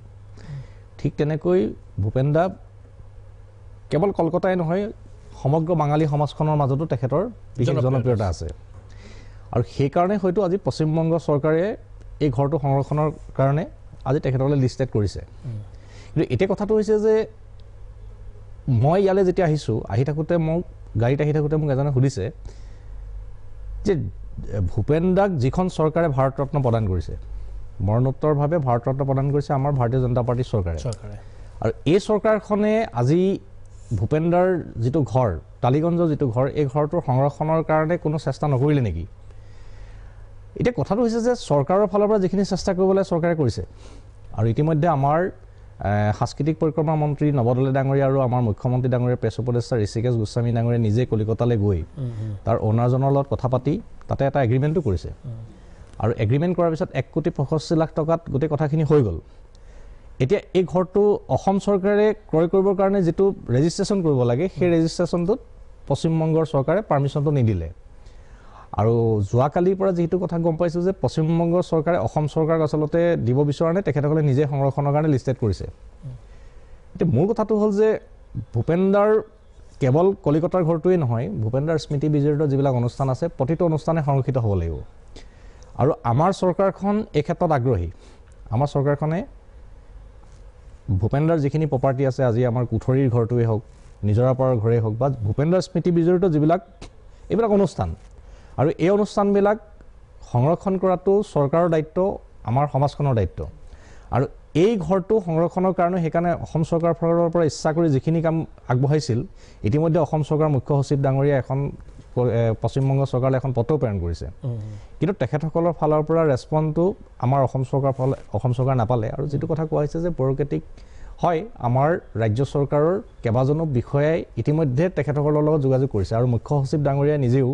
ঠিক তেনেকৈ ভূপেন দা কেৱল কলকাতাই নহয়, সমগ্ৰ বাঙালী সমাজখনৰ মাজতো তেখেতৰ বিশেষ জনপ্ৰিয়তা আছে। আৰু সেইকাৰণে হয়তো আজি পশ্চিমবংগ চৰকাৰে এই ঘৰটো সংৰক্ষণৰ কাৰণে আজি তেখেতলৈ লিষ্টেড কৰিছে। কিন্তু এতিয়া কথাটো হৈছে যে মই ইয়ালৈ যেতিয়া আহিছোঁ, আহি থাকোঁতে মোক গাড়ীত আহি থাকোঁতে মোক এজনে সুধিছে যে ভূপেন দাক যিখন চৰকাৰে ভাৰত ৰত্ন প্ৰদান কৰিছে, মৰণোত্তৰভাৱে ভাৰত ৰত্ন প্ৰদান কৰিছে আমাৰ ভাৰতীয় জনতা পাৰ্টীৰ চৰকাৰে, আৰু এই চৰকাৰখনে আজি ভূপেন্দাৰ যিটো ঘৰ টালিগঞ্জৰ যিটো ঘৰ এই ঘৰটোৰ সংৰক্ষণৰ কাৰণে কোনো চেষ্টা নকৰিলে নেকি এতিয়া কথাটো হৈছে যে চৰকাৰৰ ফালৰ পৰা যিখিনি চেষ্টা কৰিবলৈ চৰকাৰে কৰিছে আৰু ইতিমধ্যে আমাৰ সাংস্কৃতিক পৰিক্ৰমা মন্ত্ৰী নৱদলে ডাঙৰীয়া আৰু আমাৰ মুখ্যমন্ত্ৰী ডাঙৰীয়া প্ৰেছ উপদেষ্টা ঋষিকেশ গোস্বামী ডাঙৰীয়া নিজে কলিকতালৈ গৈ তাৰ অনাৰজনৰ লগত কথা পাতি তাতে এটা এগ্ৰিমেণ্টো কৰিছে আৰু এগ্ৰিমেণ্ট কৰাৰ পিছত 1,65,00,000 টকাত গোটেই কথাখিনি হৈ গ'ল এতিয়া এই ঘৰটো অসম চৰকাৰে ক্ৰয় কৰিবৰ কাৰণে যিটো ৰেজিষ্ট্ৰেশ্যন কৰিব লাগে সেই ৰেজিষ্ট্ৰেশ্যনটোত পশ্চিমবংগৰ চৰকাৰে পাৰ্মিশ্যনটো নিদিলে আৰু যোৱাকালিৰ পৰা যিটো কথা গম পাইছোঁ যে পশ্চিমবংগৰ চৰকাৰে অসম চৰকাৰক আচলতে দিব বিচৰা নাই তেখেতসকলে নিজে সংৰক্ষণৰ কাৰণে লিষ্টেড কৰিছে এতিয়া মোৰ কথাটো হ'ল যে ভূপেন্দাৰ কেৱল কলিকতাৰ ঘৰটোৱেই নহয় ভূপেন্দাৰ স্মৃতি বিজড়িত যিবিলাক অনুষ্ঠান আছে প্ৰতিটো অনুষ্ঠানে সংৰক্ষিত হ'ব লাগিব আৰু আমাৰ চৰকাৰখন এই ক্ষেত্ৰত আগ্ৰহী আমাৰ চৰকাৰখনে ভূপেন্দাৰ যিখিনি প্ৰপাৰ্টি আছে আজি আমাৰ কুঠৰীৰ ঘৰটোৱেই হওক নিজৰাপাৰৰ ঘৰেই হওক বা ভূপেন্দাৰ স্মৃতি বিজড়িত যিবিলাক এইবিলাক অনুষ্ঠান আৰু এই অনুষ্ঠানবিলাক সংৰক্ষণ কৰাটো চৰকাৰৰ দায়িত্ব আমাৰ সমাজখনৰ দায়িত্ব আৰু এই ঘৰটো সংৰক্ষণৰ কাৰণে সেইকাৰণে অসম চৰকাৰৰ ফালৰ পৰা ইচ্ছা কৰি যিখিনি কাম আগবঢ়াইছিল ইতিমধ্যে অসম চৰকাৰৰ মুখ্য সচিব ডাঙৰীয়া এখন পশ্চিমবংগ চৰকাৰলৈ এখন পত্ৰ প্ৰেৰণ কৰিছে কিন্তু তেখেতসকলৰ ফালৰ পৰা ৰেছপন্সটো আমাৰ অসম চৰকাৰ নাপালে আৰু যিটো কথা কোৱা হৈছে যে ব্যুৰ'ক্ৰেটিক হয় আমাৰ ৰাজ্য চৰকাৰৰ কেইবাজনো বিষয়াই ইতিমধ্যে তেখেতসকলৰ লগত যোগাযোগ কৰিছে আৰু মুখ্য সচিব ডাঙৰীয়া নিজেও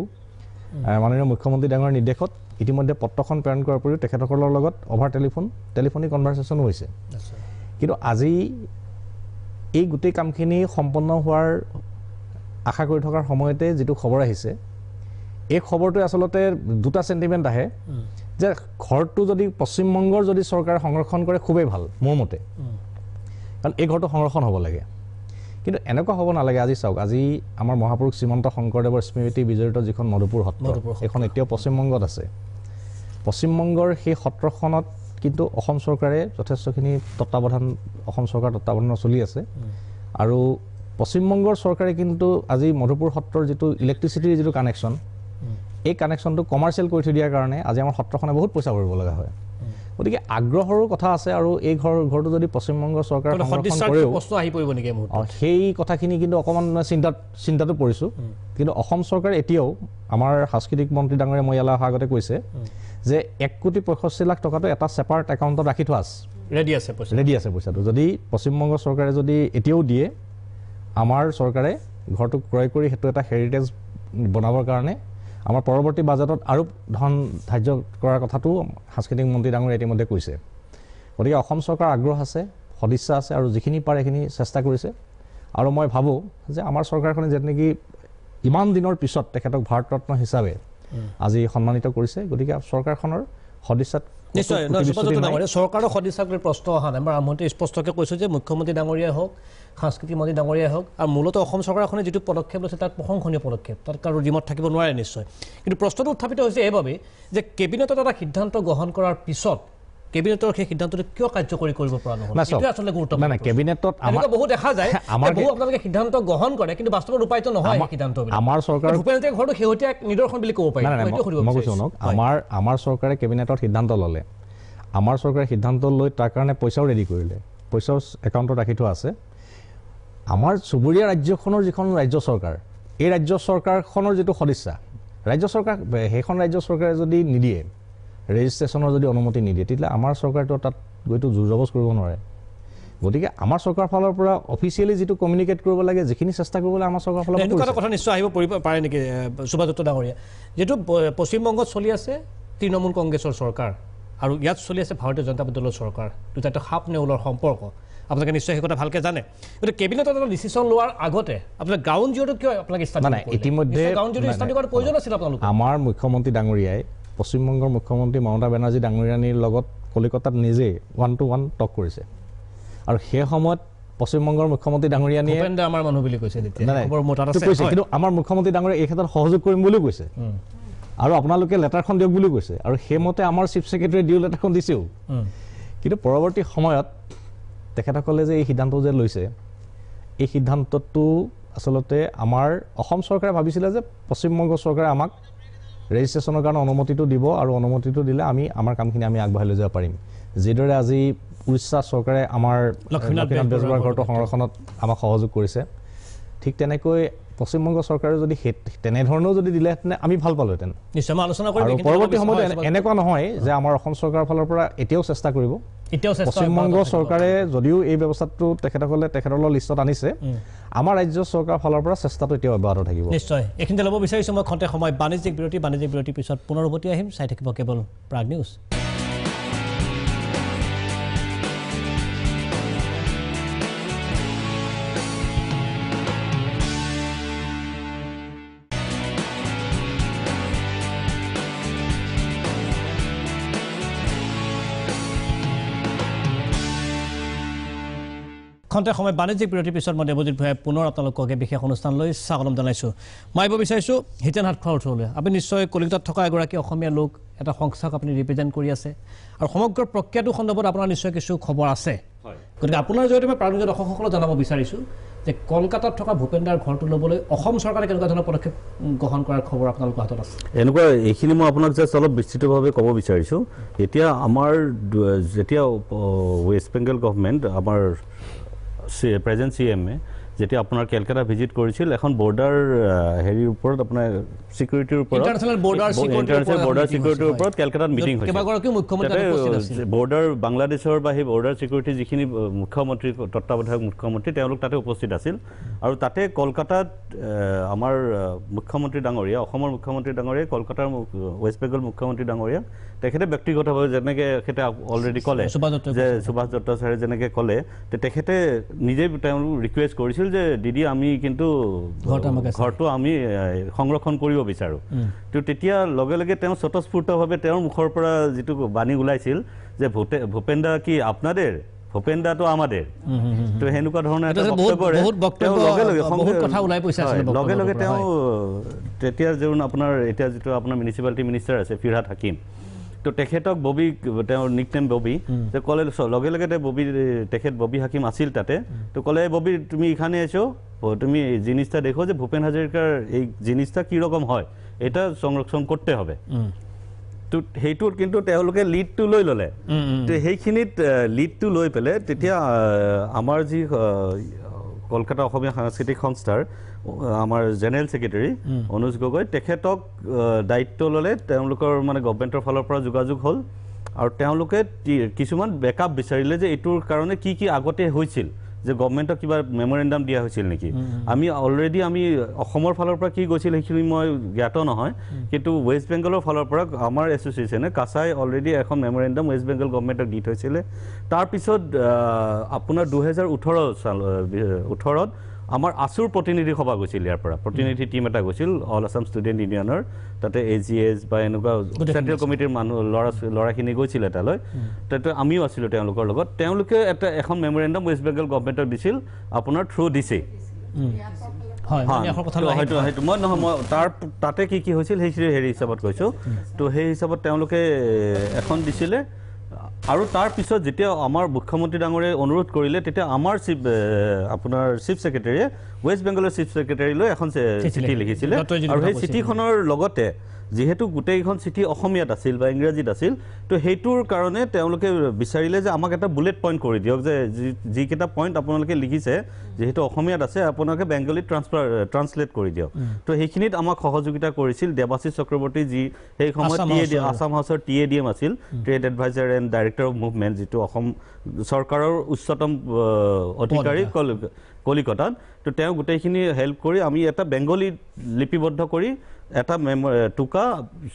মাননীয় মুখ্যমন্ত্ৰী ডাঙৰীয়াৰ নিৰ্দেশত ইতিমধ্যে পত্ৰখন প্ৰেৰণ কৰাৰ উপৰিও তেখেতসকলৰ লগত অভাৰ টেলিফোনিক কনভাৰচেশ্যনো হৈছে কিন্তু আজি এই গোটেই কামখিনি সম্পন্ন হোৱাৰ আশা কৰি থকাৰ সময়তে যিটো খবৰ আহিছে এই খবৰটোৱে আচলতে দুটা সেন্টিমেন্ট আহে যে ঘৰটো যদি পশ্চিমবংগৰ যদি চৰকাৰে সংৰক্ষণ কৰে খুবেই ভাল মোৰ মতে কাৰণ এই ঘৰটো সংৰক্ষণ হ'ব লাগে কিন্তু এনেকুৱা হ'ব নালাগে আজি চাওক আজি আমাৰ মহাপুৰুষ শ্ৰীমন্ত শংকৰদেৱৰ স্মৃতি বিজড়িত যিখন মধুপুৰ সত্ৰ এখন এতিয়াও পশ্চিমবংগত আছে পশ্চিমবংগৰ সেই সত্ৰখনত কিন্তু অসম চৰকাৰে যথেষ্টখিনি তত্ত্বাৱধান অসম চৰকাৰ তত্ত্বাৱধান চলি আছে আৰু পশ্চিমবংগৰ চৰকাৰে কিন্তু আজি মধুপুৰ সত্ৰৰ যিটো ইলেক্ট্ৰিচিটিৰ যিটো কানেকশ্যন এই কানেকশ্যনটো কমাৰ্চিয়েল কৰি থৈ দিয়াৰ কাৰণে আজি আমাৰ সত্ৰখনে বহুত পইচা ভৰিব লগা হয় গতিকে আগ্ৰহৰো কথা আছে আৰু এই ঘৰটো যদি পশ্চিমবংগৰ চৰকাৰে সংৰক্ষণ কৰেও প্ৰশ্ন আহি পৰিব নেকি সেই কথাখিনি কিন্তু অকণমান চিন্তাটো পৰিছোঁ কিন্তু অসম চৰকাৰে এতিয়াও আমাৰ সাংস্কৃতিক মন্ত্ৰী ডাঙৰীয়া মই ইয়ালৈ অহাৰ আগতে কৈছে যে 1,65,00,000 টকাটো এটা ছেপাৰেট একাউণ্টত ৰাখি থোৱা আছে ৰেডি আছে পইচাটো যদি পশ্চিমবংগ চৰকাৰে যদি এতিয়াও দিয়ে আমাৰ চৰকাৰে ঘৰটো ক্ৰয় কৰি সেইটো এটা হেৰিটেজ বনাবৰ কাৰণে আমাৰ পৰৱৰ্তী বাজেটত আৰু ধন ধাৰ্য কৰাৰ কথাটো সাংস্কৃতিক মন্ত্ৰী ডাঙৰীয়া ইতিমধ্যে কৈছে গতিকে অসম চৰকাৰ আগ্ৰহ আছে সদিচ্ছা আছে আৰু যিখিনি পাৰে সেইখিনি চেষ্টা কৰিছে আৰু মই ভাবোঁ যে আমাৰ চৰকাৰখনে যেনেকি ইমান দিনৰ পিছত তেখেতক ভাৰত ৰত্ন হিচাপে আজি সন্মানিত কৰিছে গতিকে চৰকাৰখনৰ সদিচ্ছাত নিশ্চয় চৰকাৰৰ সদিচ্ছাক লৈ প্ৰশ্ন অহা নাই মই আৰম্ভণিতে স্পষ্টকৈ কৈছোঁ যে মুখ্যমন্ত্ৰী ডাঙৰীয়াই হওক সাংস্কৃতিক মন্ত্ৰী ডাঙৰীয়াই হওক আৰু মূলতঃ অসম চৰকাৰখনে যিটো পদক্ষেপ লৈছে তাত প্ৰশংসনীয় পদক্ষেপ তাত কাৰো ৰিমত থাকিব নোৱাৰে নিশ্চয় কিন্তু প্ৰশ্নটো উত্থাপিত হৈছে এইবাবেই যে কেবিনেটত এটা সিদ্ধান্ত গ্ৰহণ কৰাৰ পিছত কেবিনেটৰ সেই সিদ্ধান্তটো কিয় কাৰ্যকৰী কৰিব পৰা নহ'ল এইটো আচলতে গুৰুত্বপূৰ্ণ কেবিনেটত বহু দেখা যায় বহু আপোনালোকে সিদ্ধান্ত গ্ৰহণ কৰে কিন্তু বাস্তৱত ৰূপায়িত নহয় সিদ্ধান্তবিলাক আমাৰ চৰকাৰ ভূপেন্দ্ৰ ঘৰটো শেহতীয়া নিদৰ্শন বুলি ক'ব পাৰি মই কৈছোঁ শুনক আমাৰ চৰকাৰে কেবিনেটত সিদ্ধান্ত ল'লে আমাৰ চৰকাৰে সিদ্ধান্ত লৈ তাৰ কাৰণে পইচাও ৰেডি কৰিলে পইচাও একাউণ্টত ৰাখি থোৱা আছে আমাৰ চুবুৰীয়া ৰাজ্যখনৰ যিখন ৰাজ্য চৰকাৰ এই ৰাজ্য চৰকাৰখনৰ যিটো সদিচ্ছা ৰাজ্য চৰকাৰ সেইখন ৰাজ্য চৰকাৰে যদি নিদিয়ে ৰেজিষ্ট্ৰেশ্যনৰ যদি অনুমতি নিদিয়ে তেতিয়াহ'লে আমাৰ চৰকাৰটো তাত গৈতো জোৰ জবজ কৰিব নোৱাৰে গতিকে আমাৰ চৰকাৰৰ ফালৰ পৰা অফিচিয়েলি যিটো কমিউনিকেট কৰিব লাগে যিখিনি চেষ্টা কৰিব লাগে আমাৰ চৰকাৰৰ ফালৰ পৰা এনেকুৱা এটা কথা নিশ্চয় আহিব পাৰে নেকি সুভাষ দত্ত ডাঙৰীয়া যিটো পশ্চিমবংগত চলি আছে তৃণমূল কংগ্ৰেছৰ চৰকাৰ আৰু ইয়াত চলি আছে ভাৰতীয় জনতা দলৰ চৰকাৰ দুটাটো সাপ নেউলৰ সম্পৰ্ক আপোনালোকে নিশ্চয় সেই কথা ভালকৈ জানে গতিকে কেবিনেটত এটা ডিচিশ্যন লোৱাৰ আগতে আপোনালোকে গ্ৰাউণ্ড জিৰ'টো কিয় আপোনালোকে ইতিমধ্যে প্ৰয়োজন আছিল আপোনালোকে আমাৰ মুখ্যমন্ত্ৰী ডাঙৰীয়াই পশ্চিমবংগৰ মুখ্যমন্ত্ৰী মমতা বেনাৰ্জী ডাঙৰীয়ানীৰ লগত কলিকতাত নিজেই 1-to-1 টক কৰিছে আৰু সেই সময়ত পশ্চিমবংগৰ মুখ্যমন্ত্ৰী ডাঙৰীয়ানীয়ে আমাৰ মানুহ বুলি কৈছে কিন্তু আমাৰ মুখ্যমন্ত্ৰী ডাঙৰীয়া এই ক্ষেত্ৰত সহযোগ কৰিম বুলিও কৈছে আৰু আপোনালোকে লেটাৰখন দিয়ক বুলিও কৈছে আৰু সেইমতে আমাৰ চিফ ছেক্ৰেটাৰীয়ে দিও লেটাৰখন দিছেও কিন্তু পৰৱৰ্তী সময়ত তেখেতসকলে যে এই সিদ্ধান্ত যে লৈছে এই সিদ্ধান্তটো আচলতে আমাৰ অসম চৰকাৰে ভাবিছিলে যে পশ্চিমবংগ চৰকাৰে আমাক ৰেজিষ্ট্ৰেশ্যনৰ কাৰণে অনুমতিটো দিব আৰু অনুমতিটো দিলে আমি আমাৰ কামখিনি আমি আগবঢ়াই লৈ যাব পাৰিম যিদৰে আজি উৰিষ্যা চৰকাৰে আমাৰ লক্ষ্মীনাথ বেজবৰুৱাৰ ঘৰটো সংৰক্ষণত আমাক সহযোগ কৰিছে ঠিক তেনেকৈ পশ্চিমবংগ চৰকাৰে যদি তেনেধৰণেও যদি দিলেহেঁতেন আমি ভাল পালোহেঁতেন নিশ্চয় মই আলোচনা কৰিম আৰু পৰৱৰ্তী সময়ত এনেকুৱা নহয় যে আমাৰ অসম চৰকাৰৰ ফালৰ পৰা এতিয়াও চেষ্টা কৰিব পশ্চিমবংগ চৰকাৰে যদিও এই ব্যৱস্থাটো তেখেতসকলৰ লিষ্টত আনিছে আমাৰ ৰাজ্য চৰকাৰৰ ফালৰ পৰা চেষ্টাটো এতিয়াও অব্যাহত থাকিব নিশ্চয় এইখিনিতে ল'ব বিচাৰিছোঁ মই খন্তে সময় বাণিজ্যিক বিৰতিৰ পিছত পুনৰ উভতি আহিম চাই থাকিব কেৱল প্ৰাগ নিউজ খন্তে সময় বাণিজ্যিক বিৰতিৰ পিছত মই দেৱজিৎ ভূঞাই পুনৰ আপোনালোকক বিশেষ অনুষ্ঠানলৈ স্বাগতম জনাইছোঁ মই আহিব বিচাৰিছোঁ হিতেন হাতখোৱাৰ ওচৰলৈ আপুনি নিশ্চয় কলিকতাত থকা এগৰাকী অসমীয়া লোক এটা সংস্থাক আপুনি ৰিপ্ৰেজেণ্ট কৰি আছে আৰু সমগ্ৰ প্ৰক্ৰিয়াটো সন্দৰ্ভত আপোনাৰ নিশ্চয় কিছু খবৰ আছে গতিকে আপোনাৰ জৰিয়তে মই প্ৰাৰম্ভিক দৰ্শকসকলক জনাব বিচাৰিছোঁ যে কলকাতাত থকা ভূপেন্দাৰ ঘৰটো ল'বলৈ অসম চৰকাৰে কেনেকুৱা ধৰণৰ পদক্ষেপ গ্ৰহণ কৰাৰ খবৰ আপোনালোকৰ হাতত আছে এনেকুৱা এইখিনি মই আপোনাক জাষ্ট অলপ বিস্তৃতভাৱে ক'ব বিচাৰিছোঁ এতিয়া আমাৰ যেতিয়া ৱেষ্ট বেংগল গভৰ্ণমেণ্ট আমাৰ প্ৰেজেণ্ট CMA যেতিয়া আপোনাৰ কেলকাতা ভিজিট কৰিছিল এখন বৰ্ডাৰ হেৰিৰ ওপৰত আপোনাৰ সিকিউৰিটিৰ ওপৰত ইণ্টাৰনেশ্যনেল বৰ্ডাৰ সিকিউৰিটিৰ ওপৰত কেলকাতাত মিটিং হৈছিল কেইবাগৰাকীও মুখ্যমন্ত্ৰী উপস্থিত আছিল বৰ্ডাৰ বাংলাদেশৰ বা সেই বৰ্ডাৰ সিকিউৰিটি যিখিনি মুখ্যমন্ত্ৰী তত্ত্বাৱধায়ক মুখ্যমন্ত্ৰী তেওঁলোক তাতে উপস্থিত আছিল আৰু তাতে কলকাতাত আমাৰ মুখ্যমন্ত্ৰী ডাঙৰীয়া অসমৰ মুখ্যমন্ত্ৰী ডাঙৰীয়া কলকাতাৰ ৱেষ্ট বেংগল মুখ্যমন্ত্ৰী ডাঙৰীয়া তেখেতে ব্যক্তিগতভাৱে যেনেকৈ তেখেতে অলৰেডি ক'লে যে সুভাষ দত্ত ছাৰে যেনেকৈ ক'লে তেখেতে নিজেই তেওঁলোক ৰিকুৱেষ্ট কৰিছিল যে দিদি আমি কিন্তু ঘৰটো আমি সংৰক্ষণ কৰিব বিচাৰোঁ তো তেতিয়া লগে লগে তেওঁ স্বতঃস্ফূৰ্তভাৱে তেওঁৰ মুখৰ পৰা যিটো বাণী ওলাইছিল যে ভূপেন্দা কি আপোনাদেৰ ভূপেন্দাটো আমাদেৰ তো সেনেকুৱা ধৰণৰ এটা লগে লগে তেওঁ তেতিয়া যোন আপোনাৰ এতিয়া যিটো আপোনাৰ মিউনিচিপালিটি মিনিষ্টাৰ আছে ফিৰহাদ হাকিম তো তেখেতক ববি তেওঁৰ নিকনেম ববি তো ক'লে লগে লগে তেখেত ববি হাকিম আছিল তাতে তো ক'লে ববি তুমি এখানে এসো তুমি জিনিসটা দেখো যে ভূপেন হাজৰিকাৰ এই জিনিসটা কি রকম হয় এটা সংরক্ষণ করতে হবে তো সেইটোত কিন্তু তেওঁলোকে লিডটো লৈ ল'লে তো সেইখিনিত লিডটো লৈ পেলাই তেতিয়া আমাৰ যি কলকাতা অসমীয়া সাংস্কৃতিক সংস্থাৰ আমাৰ জেনেৰেল সেক্ৰেটাৰী অনুজ গগৈ তেখেতক দায়িত্ব ল'লে তেওঁলোকৰ মানে গভৰ্ণমেণ্টৰ ফালৰ পৰা যোগাযোগ হ'ল আৰু তেওঁলোকে কিছুমান বেকআপ বিচাৰিলে যে এইটোৰ কাৰণে কি কি আগতে হৈছিল যে গভৰ্ণমেণ্টক কিবা মেমৰেণ্ডাম দিয়া হৈছিল নেকি আমি অলৰেডি আমি অসমৰ ফালৰ পৰা কি গৈছিল সেইখিনি মই জ্ঞাত নহয় কিন্তু ৱেষ্ট বেংগলৰ ফালৰ পৰা আমাৰ এছ'চিয়েশ্যনে কাছাই অলৰেডি এখন মেমৰেণ্ডাম ৱেষ্ট বেংগল গভৰ্ণমেণ্টক দি থৈছিলে তাৰপিছত আপোনাৰ 2018 আমাৰ আছুৰ প্ৰতিনিধি সভা গৈছিল ইয়াৰ পৰা প্ৰতিনিধি টীম এটা গৈছিল অল আছাম ষ্টুডেণ্ট ইউনিয়নৰ তাতে AGS বা এনেকুৱা চেণ্ট্ৰেল কমিটিৰ মানুহ ল'ৰাখিনি গৈছিল এটালৈ তাতে আমিও আছিলোঁ তেওঁলোকৰ লগত তেওঁলোকে এখন মেমৰেণ্ডাম ৱেষ্ট বেংগল গভৰ্ণমেণ্টক দিছিল আপোনাৰ থ্ৰু দিছে হয়তো মই নহয় মই তাতে কি কি হৈছিল সেইখিনি হেৰি হিচাপত কৈছোঁ তো সেই হিচাপত তেওঁলোকে এখন দিছিলে আৰু তাৰ পিছত যেতিয়া আমাৰ মুখ্যমন্ত্ৰী ডাঙৰীয়াই অনুৰোধ কৰিলে তেতিয়া আমাৰ আপোনাৰ চিফ সেক্ৰেটাৰীয়ে ৱেষ্ট বেংগলৰ চিফ সেক্ৰেটাৰীলৈ এখন চিঠি লিখিছিলে আৰু সেই চিঠিখনৰ লগতে যেহেতু গোটেইখন চিঠি অসমীয়াত আছিল বা ইংৰাজীত আছিল তো সেইটোৰ কাৰণে তেওঁলোকে বিচাৰিলে যে আমাক এটা বুলেট পইণ্ট কৰি দিয়ক যে যিকেইটা পইণ্ট আপোনালোকে লিখিছে যেহেতু অসমীয়াত আছে আপোনালোকে বেংগলীত ট্ৰান্সলেট কৰি দিয়ক তো সেইখিনিত আমাক সহযোগিতা কৰিছিল দেৱাশীষ চক্ৰৱৰ্তী যি সেই সময়ত আছাম হাউচৰ TADM আছিল trade adviser and director of movement যিটো অসম চৰকাৰৰ উচ্চতম অধিকাৰী কলিকতাত তো তেওঁ গোটেইখিনি হেল্প কৰি আমি এটা বেংগলী লিপিবদ্ধ কৰি এটা টোকা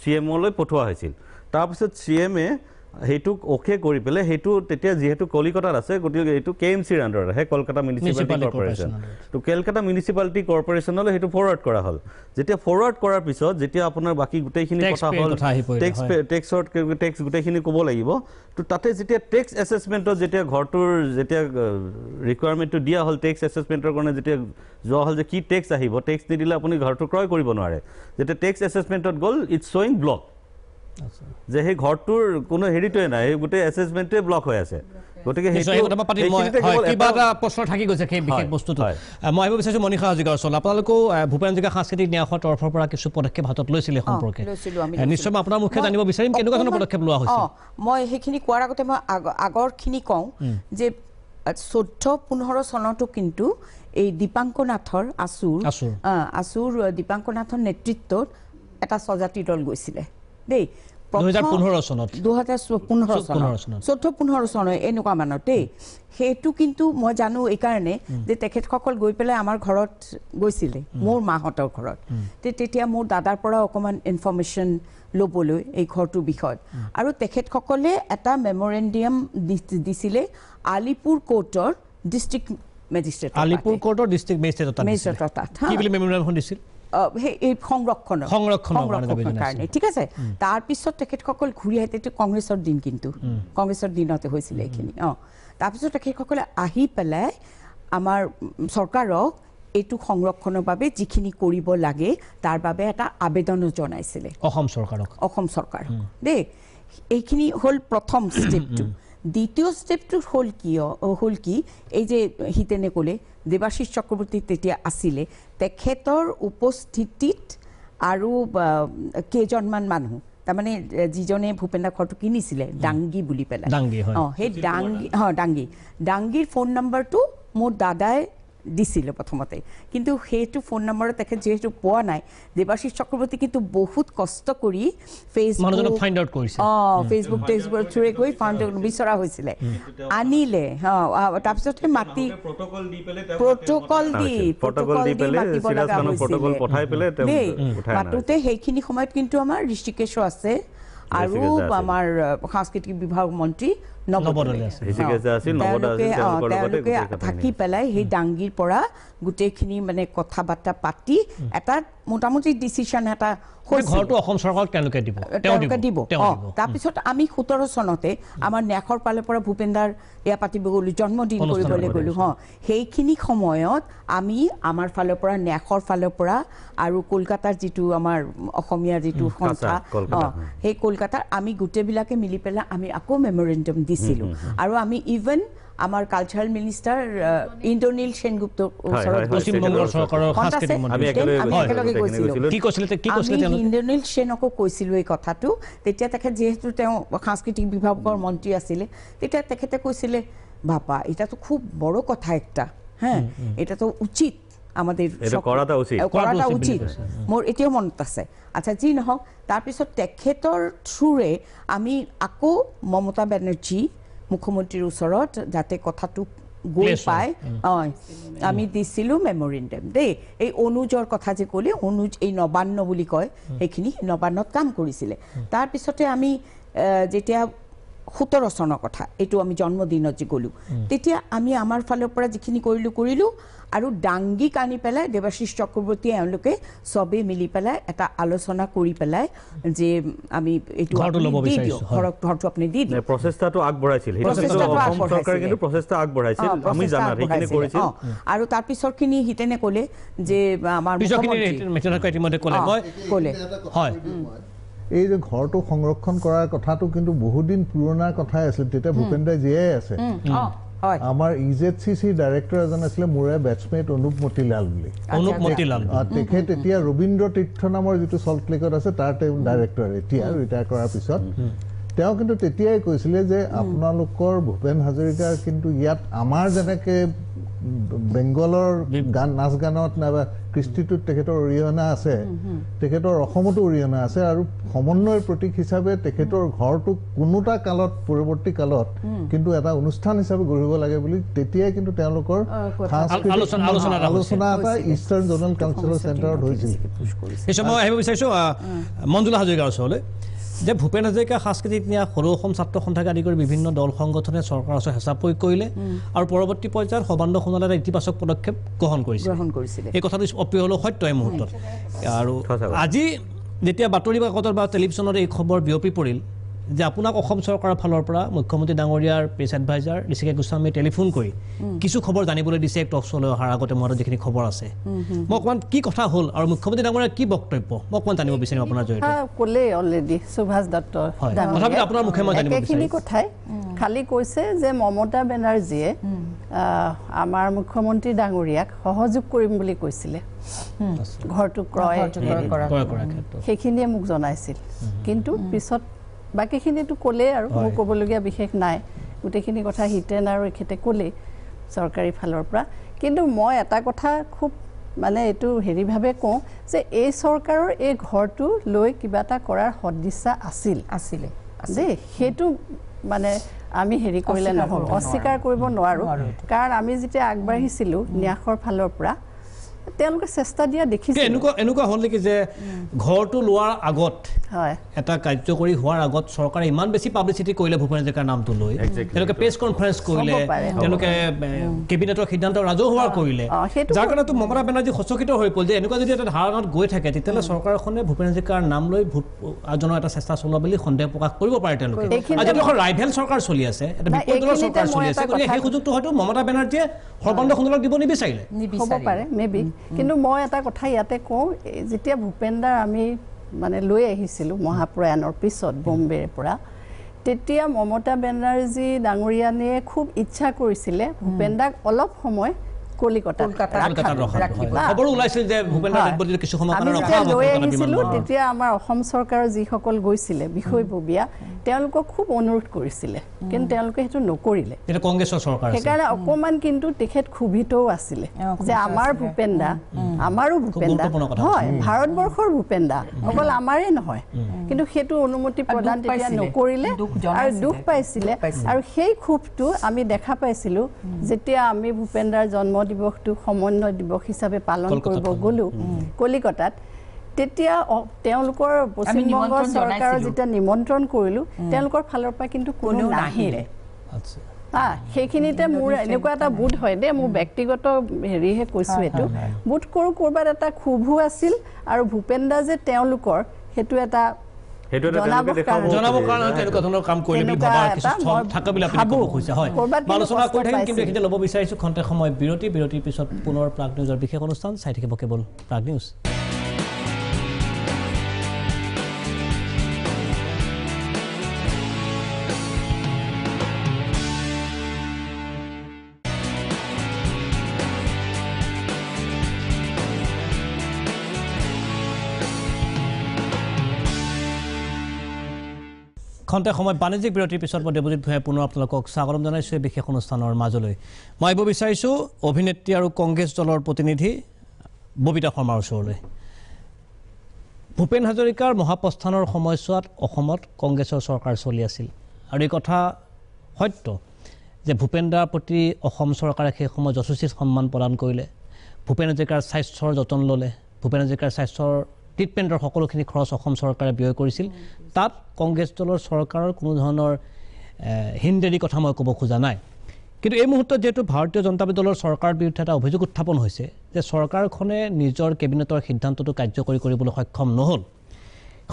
CMলৈ পঠোৱা হৈছিল তাৰপিছত CMে সেইটোক অ'কে কৰি পেলাই সেইটো তেতিয়া যিহেতু কলিকতাত আছে গতিকে এইটো KMCৰ আণ্ডাৰত আহে কলকাতা মিউনিচিপালিটি কৰ্পৰেশ্যন তো কলকাতা মিউনিচিপালিটি কৰ্পৰেশ্যনলৈ সেইটো ফৰৱাৰ্ড কৰা হ'ল যেতিয়া ফৰৱাৰ্ড কৰাৰ পিছত যেতিয়া আপোনাৰ বাকী গোটেইখিনি কথা হ'ল টেক্স গোটেইখিনি ক'ব লাগিব তো তাতে যেতিয়া টেক্স এছেছমেণ্টত যেতিয়া ঘৰটোৰ যেতিয়া ৰিকুৱাৰমেণ্টটো দিয়া হ'ল টেক্স এছেছমেণ্টৰ কাৰণে যেতিয়া যোৱা হ'ল যে কি টেক্স আহিব টেক্স নিদিলে আপুনি ঘৰটো ক্ৰয় কৰিব নোৱাৰে যেতিয়া টেক্স এছেছমেণ্টত গ'ল ইটছ শ্বয়িং ব্লক যে সেই ঘৰটোৰ কোনো হেৰিটোৱে নাই এই গোটেই এছেছমেণ্টটোৱে ব্লক হৈ আছে গতিকে কিবা এটা প্ৰশ্ন থাকি গৈছে সেই বিশেষ বস্তুটো মই আহিব বিচাৰিছোঁ মনীষা হাজৰিকাৰ ওচৰলৈ আপোনালোকেও ভূপেন হাজৰিকা সাংস্কৃতিক ন্যাসৰ তৰফৰ পৰা কিছু পদক্ষেপ হাতত লৈছিলে সম্পৰ্কে নিশ্চয় মই আপোনাৰ মুখে জানিব বিচাৰিম কেনেকুৱা ধৰণৰ পদক্ষেপ লোৱা হৈছে মই সেইখিনি কোৱাৰ আগতে মই আগৰখিনি কওঁ যে 14-15 চনতো কিন্তু এই দীপাংকৰ নাথৰ আছুৰ দীপাংকৰ নাথৰ নেতৃত্বত এটা স্বজাতি দল গৈছিলে দেই 2015 চনত 14-15 চন এনেকুৱা মানত দেই সেইটো কিন্তু মই জানো এই কাৰণে যে তেখেতসকল গৈ পেলাই আমাৰ ঘৰত গৈছিলে মোৰ মাহঁতৰ ঘৰত তেতিয়া মোৰ দাদাৰ পৰা অকমান ইনফৰমেশ্যন ল'বলৈ এই ঘৰটোৰ বিষয়ত আৰু তেখেতসকলে এটা মেমৰেণ্ডিয়াম দিছিলে আলিপুৰ কোৰ্টৰ ডিষ্ট্ৰিক্ট মেজিষ্ট্ৰেট আলিপুৰ কোৰ্টৰ ডিষ্ট্ৰিক্ট মেজিষ্ট্ৰেট কি বুলি মেমৰেণ্ডিয়ামখন দিছিল এই সংৰক্ষণৰ কাৰণে ঠিক আছে তাৰপিছত তেখেতসকল ঘূৰি আহি তেতিয়া কংগ্ৰেছৰ দিন কিন্তু কংগ্ৰেছৰ দিনতে হৈছিলে এইখিনি তাৰপিছত তেখেতসকলে আহি পেলাই আমাৰ চৰকাৰক এইটো সংৰক্ষণৰ বাবে যিখিনি কৰিব লাগে তাৰ বাবে এটা আবেদনো জনাইছিলে অসম চৰকাৰক দেই এইখিনি হ'ল প্ৰথম ষ্টেপটো দ্বিতীয় ষ্টেপটো হ'ল কি এই যে হিতেনে ক'লে দেৱাশিষ চক্ৰৱৰ্তী তেতিয়া আছিলে তেখেতৰ উপস্থিতিত আৰু কেইজনমান মানুহ তাৰমানে যিজনে ভূপেন্দ্ৰ ঘৰটো কিনিছিলে ডাংগী বুলি পেলাই সেই ডাংগীৰ ফোন নম্বৰটো মোৰ দাদাই দিছিলে প্ৰথমতে কিন্তু সেইটো ফোন নম্বৰ তেখেত যেহেতু পোৱা নাই দেৱাশিষ চক্ৰৱৰ্তী কিন্তু বহুত কষ্ট কৰি ফেচবুক থ্ৰুৰে গৈ বিচৰা হৈছিলে আনিলে তাৰপিছত মাতি প্ৰট'কল দি মাতিব লগা হৈছিলে মাতোতে সেইখিনি সময়ত কিন্তু আমাৰ ঋষিকেশো আছে আৰু আমাৰ সাংস্কৃতিক বিভাগ মন্ত্ৰী তেওঁলোকে থাকি পেলাই সেই ডাংগীৰ পৰা গোটেইখিনি মানে কথা বাৰ্তা পাতি এটা মোটামুটি ডিচিশ্যন এটা তেওঁলোকে দিব তাৰপিছত আমি 17 চনতে আমাৰ ন্যাসৰ ফালৰ পৰা ভূপেন্দ্ৰাৰ এয়া পাতিব গ'লো জন্মদিন কৰিবলৈ গ'লো সেইখিনি সময়ত আমি আমাৰ ফালৰ পৰা ন্যাসৰ ফালৰ পৰা আৰু কলকাতাৰ যিটো আমাৰ অসমীয়াৰ যিটো সংস্থা সেই কলকাতাৰ আমি গোটেইবিলাকে মিলি পেলাই আমি আকৌ মেমৰেণ্ডাম দিছিলোঁ আৰু আমি ইভেন আমাৰ কালচাৰেল মিনিষ্টাৰ ইন্দ্ৰনীল সেনগুপ্তৰ ইন্দ্ৰনীল সেনকো কৈছিলোঁ এই কথাটো তেতিয়া তেখেত যিহেতু তেওঁ সাংস্কৃতিক বিভাগৰ মন্ত্ৰী আছিলে তেতিয়া তেখেতে কৈছিলে বাপা এটাতো খুব বড় কথা একটা হ্যাঁ এটা তো উচিত আমাদের কৰাটা উচিত মোৰ এতিয়াও মনত আছে আচ্ছা যি নহওক তাৰপিছত তেখেতৰ থ্ৰুৰে আমি আকৌ মমতা বেনাৰ্জী মুখ্যমন্ত্ৰীৰ ওচৰত যাতে কথাটো গৈ পায় আমি দিছিলোঁ মেমৰেণ্ডাম দেই এই অনুজৰ কথা যে ক'লে অনুজ এই নবান্ন বুলি কয় সেইখিনি নবান্নত কাম কৰিছিলে তাৰপিছতে আমি যেতিয়া 17 চনৰ কথা এইটো আমি জন্মদিনত যে গ'লোঁ তেতিয়া আমি আমাৰ ফালৰ পৰা যিখিনি কৰিলোঁ আৰু ডাংগীক আনি পেলাই দেৱাশিষ চক্ৰৱৰ্তী এওঁলোকে চবেই মিলি পেলাই এটা আলোচনা কৰি পেলাই যে আমি এইটো ঘৰটো আপুনি দি দিয়ক প্ৰচেষ্টাটো আগবঢ়াইছিল আৰু তাৰপিছৰখিনি হিতেনে ক'লে যে আমাৰ এই যে ঘৰটো সংৰক্ষণ কৰাৰ কথাটো কিন্তু বহুদিন পুৰণা কথাই আছিল তেতিয়া ভূপেন্দ্ৰই জীয়াই আছে আমাৰ ইজেডচিচিৰ ডাইৰেক্টৰ এজন আছিলে মোৰে বেটছমেট অনুপ মতিলাল বুলি তেখেত এতিয়া ৰবীন্দ্ৰ তীৰ্থ নামৰ যিটো চল্ট লেকত আছে তাৰ তেওঁ ডাইৰেক্টৰ এতিয়া ৰিটায়াৰ কৰাৰ পিছত তেওঁ কিন্তু তেতিয়াই কৈছিলে যে আপোনালোকৰ ভূপেন হাজৰিকাৰ কিন্তু ইয়াত আমাৰ যেনেকৈ বেংগলৰ গান নাচ গানত নাইবা কৃষ্টিটোত তেখেতৰ অৰিহণা আছে তেখেতৰ অসমতো অৰিহণা আছে আৰু সমন্বয়ৰ প্ৰতীক হিচাপে তেখেতৰ ঘৰটো কোনোটা কালত পৰৱৰ্তী কালত কিন্তু এটা অনুষ্ঠান হিচাপে গঢ়িব লাগে বুলি তেতিয়াই কিন্তু তেওঁলোকৰ আলোচনা এটা ইষ্টাৰ্ণ জ'নাল কালচাৰেল চেণ্টাৰত হৈছিল এই সময় আহিব বিচাৰিছোঁ মঞ্জুলা হাজৰিকাৰ ওচৰলৈ যে ভূপেন হাজৰিকা সাংস্কৃতিক ন্যাস সৰু অসম ছাত্ৰ সন্থাকে আদি কৰি বিভিন্ন দল সংগঠনে চৰকাৰৰ ওচৰত হেঁচা প্ৰয়োগ কৰিলে আৰু পৰৱৰ্তী পৰ্যায়ত সৰ্বানন্দ সোণোৱালে এটা ইতিবাচক পদক্ষেপ গ্ৰহণ কৰিছিলে এই কথাটো অপ্ৰিয় হ'লেও সত্য এই মুহূৰ্তত আৰু আজি যেতিয়া বাতৰি কাকতত বা টেলিভিশ্যনত এই খবৰ বিয়পি পৰিল যে আপোনাক অসম চৰকাৰৰ ফালৰ পৰা মুখ্যমন্ত্ৰী ডাঙৰীয়াৰ প্ৰেছ এডভাইজাৰ ঋষিকেশ গোস্বামীয়ে টেলিফোন কৰি কিছু খবৰ জানিবলৈ দিছে এক টক শ্ব'লৈ অহাৰ আগতে মোৰ যিখিনি খবৰ আছে মই অকণমান কি কথা হ'ল আৰু মুখ্যমন্ত্ৰী ডাঙৰীয়াৰ কি বক্তব্য মই অকণমান জানিব বিচাৰিম আপোনাৰ জৰিয়তে ক'লে অলৰেডি সুভাষ দত্ত তথাপি আপোনাৰ মুখে মই জানিব একেখিনি কথাই খালি কৈছে যে মমতা বেনাৰ্জীয়ে আমাৰ মুখ্যমন্ত্ৰী ডাঙৰীয়াক সহযোগ কৰিম বুলি কৈছিলে ঘৰটো ক্ৰয় সেইখিনিয়ে মোক জনাইছিল কিন্তু পিছত বাকীখিনিতো ক'লে আৰু মোৰ ক'বলগীয়া বিশেষ নাই গোটেইখিনি কথা হিতেন আৰু এখেতে ক'লে চৰকাৰী ফালৰ পৰা কিন্তু মই এটা কথা খুব মানে এইটো হেৰিভাৱে কওঁ যে এই চৰকাৰৰ এই ঘৰটো লৈ কিবা এটা কৰাৰ সদিচ্ছা আছিলে দেই সেইটো মানে আমি হেৰি কৰিলে নহ'ব অস্বীকাৰ কৰিব নোৱাৰোঁ কাৰণ আমি যেতিয়া আগবাঢ়িছিলোঁ ন্যাসৰ ফালৰ পৰা তেওঁলোকে চেষ্টা দিয়া দেখিছে এনেকুৱা হ'ল নেকি যে ঘৰটো লোৱাৰ আগত হয় এটা কাৰ্যকৰী হোৱাৰ আগত চৰকাৰে ইমান বেছি পাব্লিচিটি কৰিলে ভূপেন হাজৰিকাৰ নামটো লৈ তেওঁলোকে প্ৰেছ কনফাৰেঞ্চ কৰিলে তেওঁলোকে কেবিনেটৰ সিদ্ধান্ত ৰাজহুৱা কৰিলে যাৰ কাৰণেতো মমতা বেনাৰ্জী সচকিত হৈ পৰিল যে এনেকুৱা যদি এটা ধাৰণাত গৈ থাকে তেতিয়াহ'লে চৰকাৰখনে ভূপেন হাজৰিকাৰ নাম লৈ ভোট জনোৱাৰ এটা চেষ্টা চলোৱা বুলি সন্দেহ প্ৰকাশ কৰিব পাৰে তেওঁলোকে আজি এখন ৰাইভেল চৰকাৰ চলি আছে এটা বিপদজনক চৰকাৰ চলি আছে গতিকে সেই সুযোগটো হয়তো মমতা বেনাৰ্জীয়ে সৰ্বানন্দ সোণোৱালক দিব নিবিচাৰিলে হ'ব পাৰে মেবি কিন্তু মই এটা কথা ইয়াতে কওঁ যেতিয়া ভূপেন দাৰ আমি মানে লৈ আহিছিলোঁ মহাপ্ৰয়াণৰ পিছত বম্বেৰ পৰা তেতিয়া মমতা বেনাৰ্জী ডাঙৰীয়ানীয়ে খুব ইচ্ছা কৰিছিলে ভূপেন দাক অলপ সময় কলিকতাত লৈ আহিছিলোঁ তেতিয়া আমাৰ অসম চৰকাৰৰ যিসকল গৈছিলে বিষয়ববীয়া তেওঁলোকক খুব অনুৰোধ কৰিছিলে কিন্তু তেওঁলোকে সেইটো নকৰিলে সেইকাৰণে অকণমান কিন্তু তেখেত ক্ষোভিতও আছিলে যে আমাৰ ভূপেন দা আমাৰো ভূপেন দা হয় ভাৰতবৰ্ষৰ ভূপেন দা অকল আমাৰেই নহয় কিন্তু সেইটো অনুমতি প্ৰদান তেতিয়া নকৰিলে আৰু দুখ পাইছিলে আৰু সেই ক্ষোভটো আমি দেখা পাইছিলোঁ যেতিয়া আমি ভূপেন দাৰ জন্ম দিৱসটো সমন্বয় দিৱস হিচাপে পালন কৰিব গ'লোঁ কলিকতাত তেতিয়া তেওঁলোকৰ পশ্চিমবংগৰ চৰকাৰৰ যেতিয়া নিমন্ত্ৰণ কৰিলোঁ তেওঁলোকৰ ফালৰ পৰা কিন্তু কোনো নাহিলে সেইখিনিতে মোৰ এনেকুৱা এটা বোধ হয় দেই মোৰ ব্যক্তিগত হেৰিহে কৈছোঁ এইটো বোধ কৰোঁ ক'ৰবাত এটা ক্ষোভো আছিল আৰু ভূপেন দা যে তেওঁলোকৰ সেইটো এটা জনাবৰ কাৰণে তেনেকুৱা ধৰণৰ কাম কৰিলে বুলি ভবাৰ কিছু থাকে বুলি আপুনি ক'ব খুজিছে হয় আলোচনা কৰি থাকিম কিন্তু এইখিনিতে ল'ব বিচাৰিছোঁ খন্তেক সময় বিৰতিৰ পিছত পুনৰ প্ৰাগ নিউজৰ বিশেষ অনুষ্ঠান চাই থাকিব কেৱল প্ৰাগ নিউজ খন্তেক সময় বাণিজ্যিক বিৰতিৰ পিছত মই দেৱজিৎ ভূঞাই পুনৰ আপোনালোকক স্বাগতম জনাইছোঁ এই বিশেষ অনুষ্ঠানৰ মাজলৈ মই আহিব বিচাৰিছোঁ অভিনেত্ৰী আৰু কংগ্ৰেছ দলৰ প্ৰতিনিধি ববিতা শৰ্মাৰ ওচৰলৈ ভূপেন হাজৰিকাৰ মহাপ্ৰস্থানৰ সময়ছোৱাত অসমত কংগ্ৰেছৰ চৰকাৰ চলি আছিল আৰু এই কথা সত্য যে ভূপেন দাৰ প্ৰতি অসম চৰকাৰে সেই সময়ত যথোচিত সন্মান প্ৰদান কৰিলে ভূপেন হাজৰিকাৰ স্বাস্থ্যৰ যতন ল'লে ভূপেন হাজৰিকাৰ স্বাস্থ্যৰ ট্ৰিটমেণ্টৰ সকলোখিনি খৰচ অসম চৰকাৰে ব্যয় কৰিছিল তাত কংগ্ৰেছ দলৰ চৰকাৰৰ কোনো ধৰণৰ হিন্দেৰী কথা মই ক'ব খোজা নাই কিন্তু এই মুহূৰ্তত যেহেতু ভাৰতীয় জনতা পাৰ্টি দলৰ চৰকাৰৰ বিৰুদ্ধে এটা অভিযোগ উত্থাপন হৈছে যে চৰকাৰখনে নিজৰ কেবিনেটৰ সিদ্ধান্তটো কাৰ্যকৰী কৰিবলৈ সক্ষম নহ'ল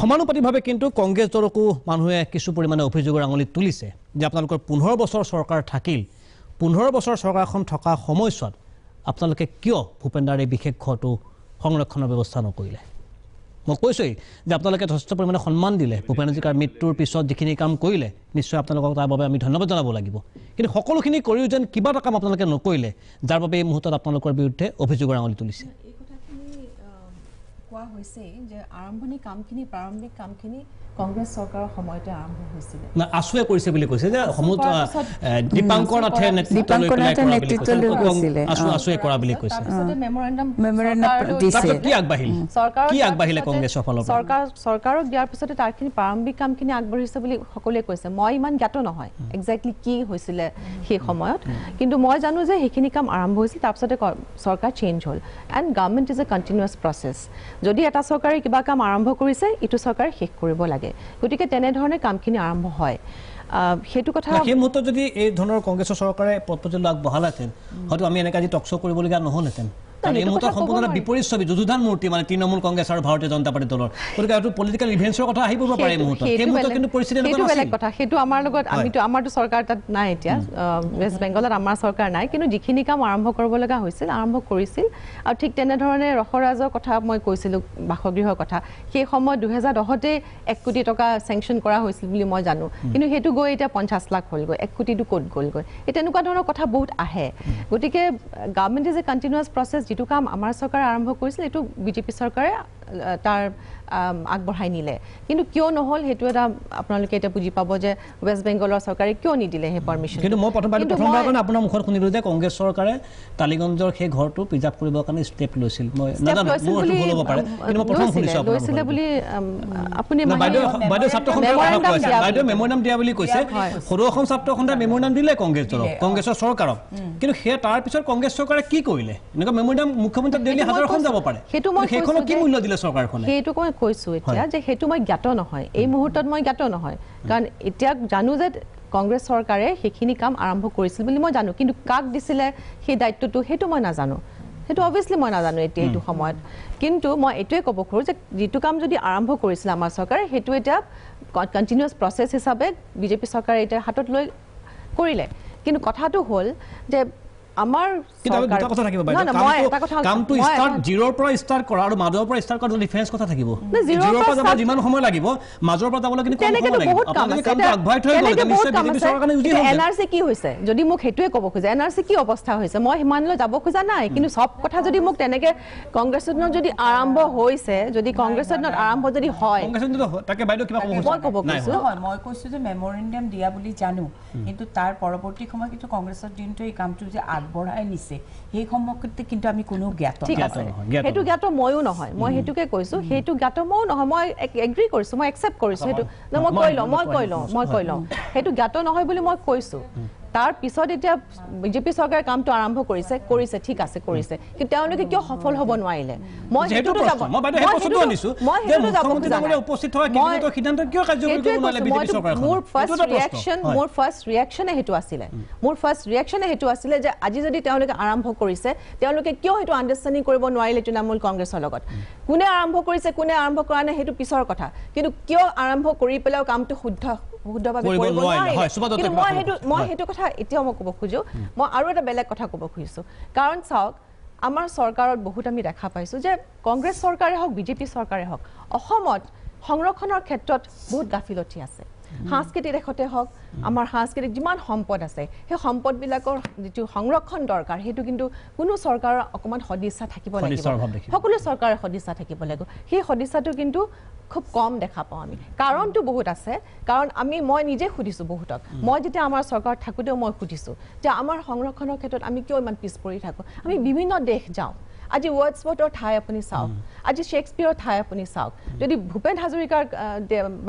সমানুপাতিকভাৱে কিন্তু কংগ্ৰেছ দলকো মানুহে কিছু পৰিমাণে অভিযোগৰ আঙুলিত তুলিছে যে আপোনালোকৰ 15 বছৰ চৰকাৰ থাকিল 15 বছৰ চৰকাৰখন থকা সময়ছোৱাত আপোনালোকে কিয় ভূপেন দাৰ এই বিশেষ ঘৰটো সংৰক্ষণৰ ব্যৱস্থা নকৰিলে মই কৈছোঁৱেই যে আপোনালোকে যথেষ্ট পৰিমাণে সন্মান দিলে ভূপেন হাজৰিকাৰ মৃত্যুৰ পিছত যিখিনি কাম কৰিলে নিশ্চয় আপোনালোকক তাৰ বাবে আমি ধন্যবাদ জনাব লাগিব কিন্তু সকলোখিনি কৰিও যেন কিবা এটা কাম আপোনালোকে নকৰিলে যাৰ বাবে এই মুহূৰ্তত আপোনালোকৰ বিৰুদ্ধে অভিযোগৰ আঙুলি তুলিছে এই কথাখিনি কোৱা হৈছে যে প্ৰাৰম্ভিক কামখিনি কংগ্ৰেছ চৰকাৰৰ সময়তে আৰম্ভ হৈছিলে না আছুৱে কৰিছে বুলি কৈছে যে দীপাংকৰ নাথে নেতৃত্ব লৈছিলে আছুৱে কৰা বুলি কৈছে কি আগবাঢ়িলে কংগ্ৰেছৰ ফালৰ পৰা চৰকাৰক দিয়াৰ পিছতে তাৰখিনি প্ৰাৰম্ভিক কামখিনি আগবাঢ়িছে বুলি সকলোৱে কৈছে মই ইমান জ্ঞাত নহয় একজেক্টলি কি হৈছিলে সেই সময়ত কিন্তু মই জানো যে সেইখিনি কাম আৰম্ভ হৈছিল তাৰপিছতে চৰকাৰ চেঞ্জ হ'ল and government is a continuous process যদি এটা চৰকাৰে কিবা কাম আৰম্ভ কৰিছে ইটো চৰকাৰে শেষ কৰিব লাগে গতিকে তেনেধৰণে কামখিনি আৰম্ভ হয় সেইটো কথা সেই মুহূৰ্তত যদি এই ধৰণৰ কংগ্ৰেছৰ চৰকাৰে পদপৰ্যায় আগবঢ়ালেহেঁতেন হয়তো আমি এনেকৈ আজি টক শ্ব' কৰিবলগীয়া নহ'লহেঁতেন কাৰণ এই মুহূৰ্তত সম্পূৰ্ণ বিপৰীত ছবি যুযুধান মূৰ্তি মানে তৃণমূল কংগ্ৰেছ আৰু ভাৰতীয় জনতা পাৰ্টি দলৰ গতিকে এইটো পলিটিকেল ইভেণ্টছৰ কথা আহিব পাৰে এই মুহূৰ্তত সেই মুহূৰ্তত কিন্তু পৰিস্থিতি সেইটো বেলেগ কথা সেইটো আমাৰ লগত আমাৰতো চৰকাৰ তাত নাই এতিয়া ৱেষ্ট বেংগলত আমাৰ চৰকাৰ নাই কিন্তু যিখিনি কাম আৰম্ভ কৰিব লগা হৈছিল আৰম্ভ কৰিছিল আৰু ঠিক তেনেধৰণে ৰসৰাজৰ কথা মই কৈছিলোঁ বাসগৃহৰ কথা সেই সময়ত 2010তে 1 কোটি টকা চেংচন কৰা হৈছিল বুলি মই জানো কিন্তু সেইটো গৈ এতিয়া 50 লাখ হ'লগৈ 1 কোটিটো ক'ত গ'লগৈ এই তেনেকুৱা ধৰণৰ কথা বহুত আহে গতিকে government is a continuous process যিটো কাম আমাৰ চৰকাৰে আৰম্ভ কৰিছিল এইটো বিজেপি চৰকাৰে তাৰ আগবঢ়াই নিলে কিন্তু কিয় নহ'ল সেইটো এটা আপোনালোকে এতিয়া বুজি পাব যে ৱেষ্ট বেংগলৰ চৰকাৰে কিয় নিদিলে সেই পাৰ্মিশ্যন কিন্তু মই প্ৰথমবাৰৰ কাৰণে আপোনাৰ মুখত শুনিলোঁ যে কংগ্ৰেছ চৰকাৰে টালিগঞ্জৰ সেই ঘৰটো প্ৰিজাৰ্ভ কৰিবৰ কাৰণে ষ্টেপ লৈছিল মই নাজানো মোৰ ভুল হ'ব পাৰে কিন্তু মই প্ৰথম শুনিছোঁ লৈছিলে বুলি আপুনি বাইদেউ ছাত্ৰ সন্থাই বাইদেউ মেম'ৰেণ্ডাম দিয়া বুলি কৈছে সৰু অসম ছাত্ৰ সন্থাই মেম'ৰেণ্ডাম দিলে কংগ্ৰেছৰ চৰকাৰক কিন্তু সেই তাৰ পিছত কংগ্ৰেছ চৰকাৰে কি কৰিলে এনেকুৱা মেম'ৰেণ্ডাম মুখ্যমন্ত্ৰী দিল্লী হাজাৰখন যাব পাৰে সেইখনক কি মূল্য দিলে চৰকাৰখনে সেইটো মই কৈছোঁ এতিয়া যে সেইটো মই জ্ঞাত নহয় এই মুহূৰ্তত মই জ্ঞাত নহয় কাৰণ এতিয়া জানো যে কংগ্ৰেছ চৰকাৰে সেইখিনি কাম আৰম্ভ কৰিছিল বুলি মই জানো কিন্তু কাক দিছিলে সেই দায়িত্বটো সেইটো মই নাজানো সেইটো অবভিয়াছলি মই নাজানো এতিয়া এইটো সময়ত কিন্তু মই এইটোৱে ক'ব খোজোঁ যে যিটো কাম যদি আৰম্ভ কৰিছিল আমাৰ চৰকাৰে সেইটো এতিয়া কণ্টিনিউৱাছ প্ৰচেছ হিচাপে বিজেপি চৰকাৰে এতিয়া হাতত লৈ কৰিলে কিন্তু কথাটো হ'ল যে আমাৰ কামটো ষ্টাৰ্ট জিৰ'ৰ পৰা ষ্টাৰ্ট কৰা আৰু মাজৰ পৰা ষ্টাৰ্ট কৰা ডিফাৰেঞ্চ কথা থাকিব জিৰ'ৰ পৰা যাব যিমান সময় লাগিব মাজৰ পৰা যাবলৈ কিন্তু কম সময় লাগিব আপোনালোকে কামটো আগবঢ়াই থৈ গ'ল এতিয়া নিশ্চয় বিজেপি চৰকাৰে উজি হ'ল এনআৰচি কি হৈছে যদি মোক সেইটোৱে ক'ব খোজে এনআৰচি কি অৱস্থা হৈছে মই সিমানলৈ যাব খোজা নাই কিন্তু সব কথা যদি মোক তেনেকে কংগ্ৰেছৰ দিনত যদি আৰম্ভ হৈছে যদি কংগ্ৰেছৰ দিনত আৰম্ভ যদি হয় তাকে বাইদেউ কিবা ক'ব খুজিছে মই কৈছোঁ যে মেম'ৰেণ্ডাম দিয়া বুলি জানো কিন্তু তাৰ পৰৱৰ্তী সময়ত কিন্তু কংগ্ৰেছৰ দিনটো এই কামটো যে আগবঢ়াই নিছে সেই সময়তে কিন্তু আমি কোনো জ্ঞাত সেইটো জ্ঞাত ময়ো নহয় মই সেইটোকে কৈছোঁ সেইটো জ্ঞাত ময়ো নহয় মই এগ্ৰী কৰিছোঁ মই একচেপ্ট কৰিছোঁ সেইটো মই কৈ লওঁ সেইটো জ্ঞাত নহয় বুলি মই কৈছোঁ তাৰ পিছত এতিয়া বিজেপি চৰকাৰে কামটো আৰম্ভ কৰিছে ঠিক আছে কৰিছে কিন্তু তেওঁলোকে কিয় সফল হ'ব নোৱাৰিলে মই সেইটোতো যাব মোৰ ফাৰ্ষ্ট ৰিয়েকশ্যনে সেইটো আছিলে যে আজি যদি তেওঁলোকে আৰম্ভ কৰিছে তেওঁলোকে কিয় সেইটো আণ্ডাৰষ্টেণ্ডিং কৰিব নোৱাৰিলে তৃণমূল কংগ্ৰেছৰ লগত কোনে আৰম্ভ কৰিছে কোনে আৰম্ভ কৰা নাই সেইটো পিছৰ কথা কিন্তু কিয় আৰম্ভ কৰি পেলাইও কামটো শুদ্ধভাৱে কৰিব নোৱাৰিলে মই সেইটো কথা এতিয়াও মই ক'ব খোজোঁ মই আৰু এটা বেলেগ কথা ক'ব খুজিছোঁ কাৰণ চাওক আমাৰ চৰকাৰত বহুত আমি দেখা পাইছোঁ যে কংগ্ৰেছ চৰকাৰে হওক বিজেপি চৰকাৰে হওক অসমত সংৰক্ষণৰ ক্ষেত্ৰত বহুত গাফিলতি আছে সাংস্কৃতিক দিশতে হওক আমাৰ সাংস্কৃতিক যিমান সম্পদ আছে সেই সম্পদবিলাকৰ যিটো সংৰক্ষণ দৰকাৰ সেইটো কিন্তু কোনো চৰকাৰৰ অকণমান সদিচ্ছা থাকিব লাগিব সকলো চৰকাৰৰ সদিচ্ছা থাকিব লাগিব সেই সদিচ্ছাটো কিন্তু খুব কম দেখা পাওঁ আমি কাৰণটো বহুত আছে কাৰণ মই নিজে সুধিছোঁ বহুতক মই যেতিয়া আমাৰ চৰকাৰত থাকোঁতেও মই সুধিছোঁ যে আমাৰ সংৰক্ষণৰ ক্ষেত্ৰত আমি কিয় ইমান পিছ পৰি থাকোঁ আমি বিভিন্ন দেশ যাওঁ আজি ৱৰ্ডছৱৰ্থৰ ঠাই আপুনি চাওক আজি শ্বেক্সপিয়াৰৰ ঠাই আপুনি চাওক যদি ভূপেন হাজৰিকাৰ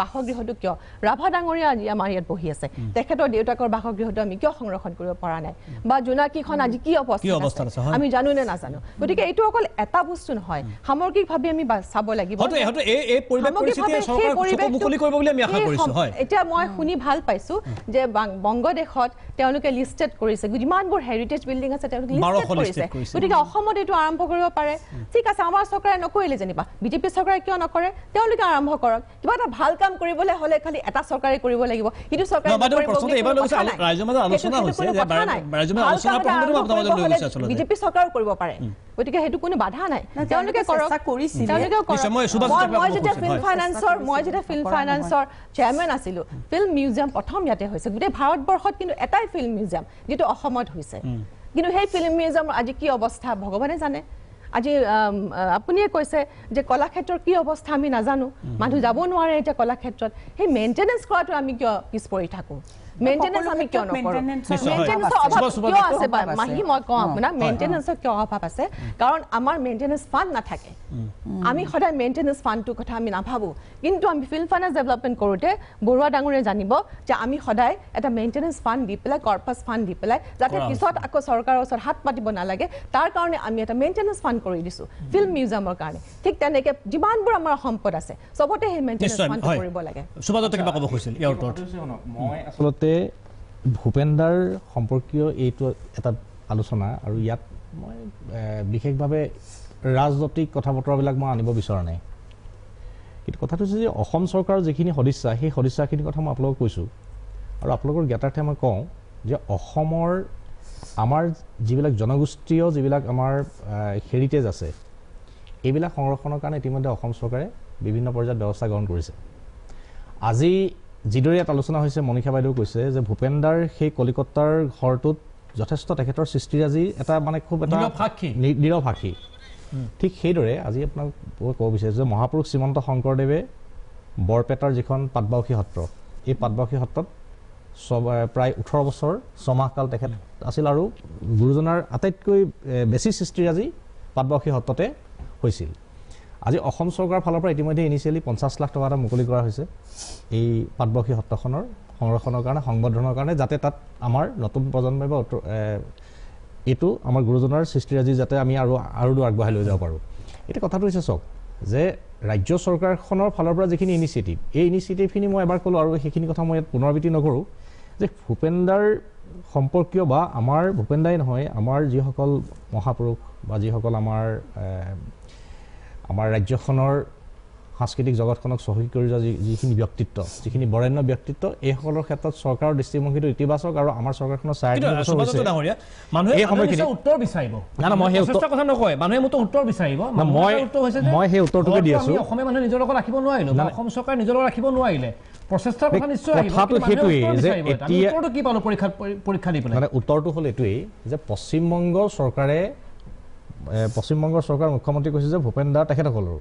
বাসগৃহটো কিয় ৰাভা ডাঙৰীয়া আজি আমাৰ ইয়াত বহি আছে তেখেতৰ দেউতাকৰ বাসগৃহটো আমি কিয় সংৰক্ষণ কৰিব পৰা নাই বা জোনাকীখন আজি কি অৱস্থা আছে আমি জানো নে নাজানো গতিকে এইটো অকল এটা বস্তু নহয় সামগ্ৰিকভাৱে আমি চাব লাগিব এতিয়া মই শুনি ভাল পাইছোঁ যে বংগদেশত তেওঁলোকে লিষ্টেড কৰিছে যিমানবোৰ হেৰিটেজ বিল্ডিং আছে তেওঁলোকে লিষ্টেড কৰিছে গতিকে অসমত এইটো আৰম্ভ কৰিব পাৰে ঠিক আছে আমাৰ চৰকাৰে নকৰিলে যেনিবা বিজেপি চৰকাৰে কিয় নকৰে তেওঁলোকে আৰম্ভ কৰক কিবা এটা ভাল কাম কৰিবলৈ হ'লে খালি এটা চৰকাৰে কৰিব লাগিব সেইটো চৰকাৰে বিজেপি চৰকাৰেও কৰিব পাৰে গতিকে সেইটো কোনো বাধা নাই তেওঁলোকে মই যেতিয়া ফিল্ম ফাইনেন্সৰ চেয়াৰমেন আছিলোঁ ফিল্ম মিউজিয়াম প্ৰথম ইয়াতে হৈছে গোটেই ভাৰতবৰ্ষত কিন্তু এটাই ফিল্ম মিউজিয়াম যিটো অসমত হৈছে কিন্তু সেই ফিল্ম মিউজিয়ামৰ আজি কি অৱস্থা ভগৱানে জানে আজি আপুনিয়ে কৈছে যে কলাক্ষেত্ৰৰ কি অৱস্থা আমি নাজানো মানুহ যাব নোৱাৰে এতিয়া কলাক্ষেত্ৰত সেই মেইনটেনেঞ্চ কৰাটো আমি কিয় পিছ পৰি থাকোঁ মেইনটেনেঞ্চ আমি কিয় নকৰোঁ মেইনটেনেঞ্চৰ অভাৱ কিয় আছে মাহী মই কওঁ আপোনাৰ মেইনটেনেঞ্চৰ কিয় অভাৱ আছে কাৰণ আমাৰ মেইনটেনেঞ্চ ফাণ্ড নাথাকে আমি সদায় মেইনটেনেঞ্চ ফাণ্ডটোৰ কথা আমি নাভাবোঁ কিন্তু আমি ফিল্ম ফাইনেন্স ডেভেলপমেণ্ট কৰোঁতে বৰুৱা ডাঙৰীয়ে জানিব যে আমি সদায় এটা মেইনটেনেঞ্চ ফাণ্ড দি পেলাই কৰ্পাছ ফাণ্ড দি পেলাই যাতে পিছত আকৌ চৰকাৰৰ ওচৰত হাত পাতিব নালাগে তাৰ কাৰণে আমি এটা মেইনটেনেঞ্চ ফাণ্ড কৰি দিছোঁ ফিল্ম মিউজিয়ামৰ কাৰণে ঠিক তেনেকৈ যিমানবোৰ আমাৰ সম্পদ আছে চবতে সেই মেইনটেনেঞ্চ ফাণ্ড কৰিব লাগে মই আচলতে ভূপেনদাৰ সম্পৰ্কীয় এইটো এটা আলোচনা আৰু ইয়াত মই বিশেষভাৱে ৰাজনৈতিক কথা বতৰাবিলাক মই আনিব বিচৰা নাই কিন্তু কথাটো হৈছে যে অসম চৰকাৰৰ যিখিনি সদিচ্ছা সেই সদিচ্ছাখিনিৰ কথা মই আপোনালোকক কৈছোঁ আৰু আপোনালোকৰ জ্ঞাতাৰ্থে মই কওঁ যে অসমৰ আমাৰ যিবিলাক জনগোষ্ঠীয় যিবিলাক আমাৰ হেৰিটেজ আছে এইবিলাক সংৰক্ষণৰ কাৰণে ইতিমধ্যে অসম চৰকাৰে বিভিন্ন পৰ্যায়ত ব্যৱস্থা গ্ৰহণ কৰিছে আজি যিদৰে ইয়াত আলোচনা হৈছে মণিষা বাইদেউ কৈছে যে ভূপেনদাৰ সেই কলিকতাৰ ঘৰটোত যথেষ্ট তেখেতৰ সৃষ্টিৰাজি এটা মানে খুব এটা নীৰৱ সাক্ষী ঠিক সেইদৰে আজি আপোনাক ক'ব বিচাৰিছোঁ যে মহাপুৰুষ শ্ৰীমন্ত শংকৰদেৱে বৰপেটাৰ যিখন পাটবাউসী সত্ৰ এই পাটবাউসী সত্ৰত প্ৰায় 18 বছৰ 6 মাহ কাল তেখেত আছিল আৰু গুৰুজনাৰ আটাইতকৈ বেছি সৃষ্টিৰাজি পাটবাউসী সত্ৰতে হৈছিল আজি অসম চৰকাৰৰ ফালৰ পৰা ইতিমধ্যে ইনিচিয়েলি 50 লাখ টকা এটা মুকলি কৰা হৈছে এই পাটবাউসী সত্ৰখনৰ সংৰক্ষণৰ কাৰণে সংবৰ্ধনৰ কাৰণে যাতে তাত আমাৰ নতুন প্ৰজন্মই বা এইটো আমাৰ গুৰুজনাৰ সৃষ্টিৰাজি যাতে আমি আৰু আগবঢ়াই লৈ যাব পাৰোঁ এতিয়া কথাটো হৈছে চাওক যে ৰাজ্য চৰকাৰখনৰ ফালৰ পৰা যিখিনি ইনিচিয়েটিভ এই ইনিচিয়েটিভখিনি মই এবাৰ ক'লোঁ আৰু সেইখিনি কথা মই ইয়াত পুনৰাবৃত্তি নকৰোঁ যে ভূপেনদাৰ সম্পৰ্কীয় বা আমাৰ ভূপেনদাই নহয় আমাৰ যিসকল মহাপুৰুষ বা যিসকল আমাৰ ৰাজ্যখনৰ সাংস্কৃতিক জগতখনক চহী কৰি যোৱা যিখিনি ব্যক্তিত্ব যিখিনি বৰেণ্য ব্যক্তিত্ব এইসকলৰ ক্ষেত্ৰত চৰকাৰৰ দৃষ্টিভংগীটো ইতিবাচক আৰু আমাৰ চৰকাৰখনৰ উত্তৰ বিচাৰিব মই সেই উত্তৰটোকে দি আছোঁ অসমীয়া মানুহে নিজৰ লগত ৰাখিব নোৱাৰিলো অসম চৰকাৰে নিজৰ লগত ৰাখিব নোৱাৰিলে প্ৰচেষ্টাৰ কথা নিশ্চয় কথাটো সেইটোৱেই যে এতিয়া কি পালো পৰীক্ষা দি পেলাই মানে উত্তৰটো হ'ল এইটোৱেই যে পশ্চিমবংগ চৰকাৰ মুখ্যমন্ত্ৰী কৈছে যে ভূপেন দা তেখেতসকলৰ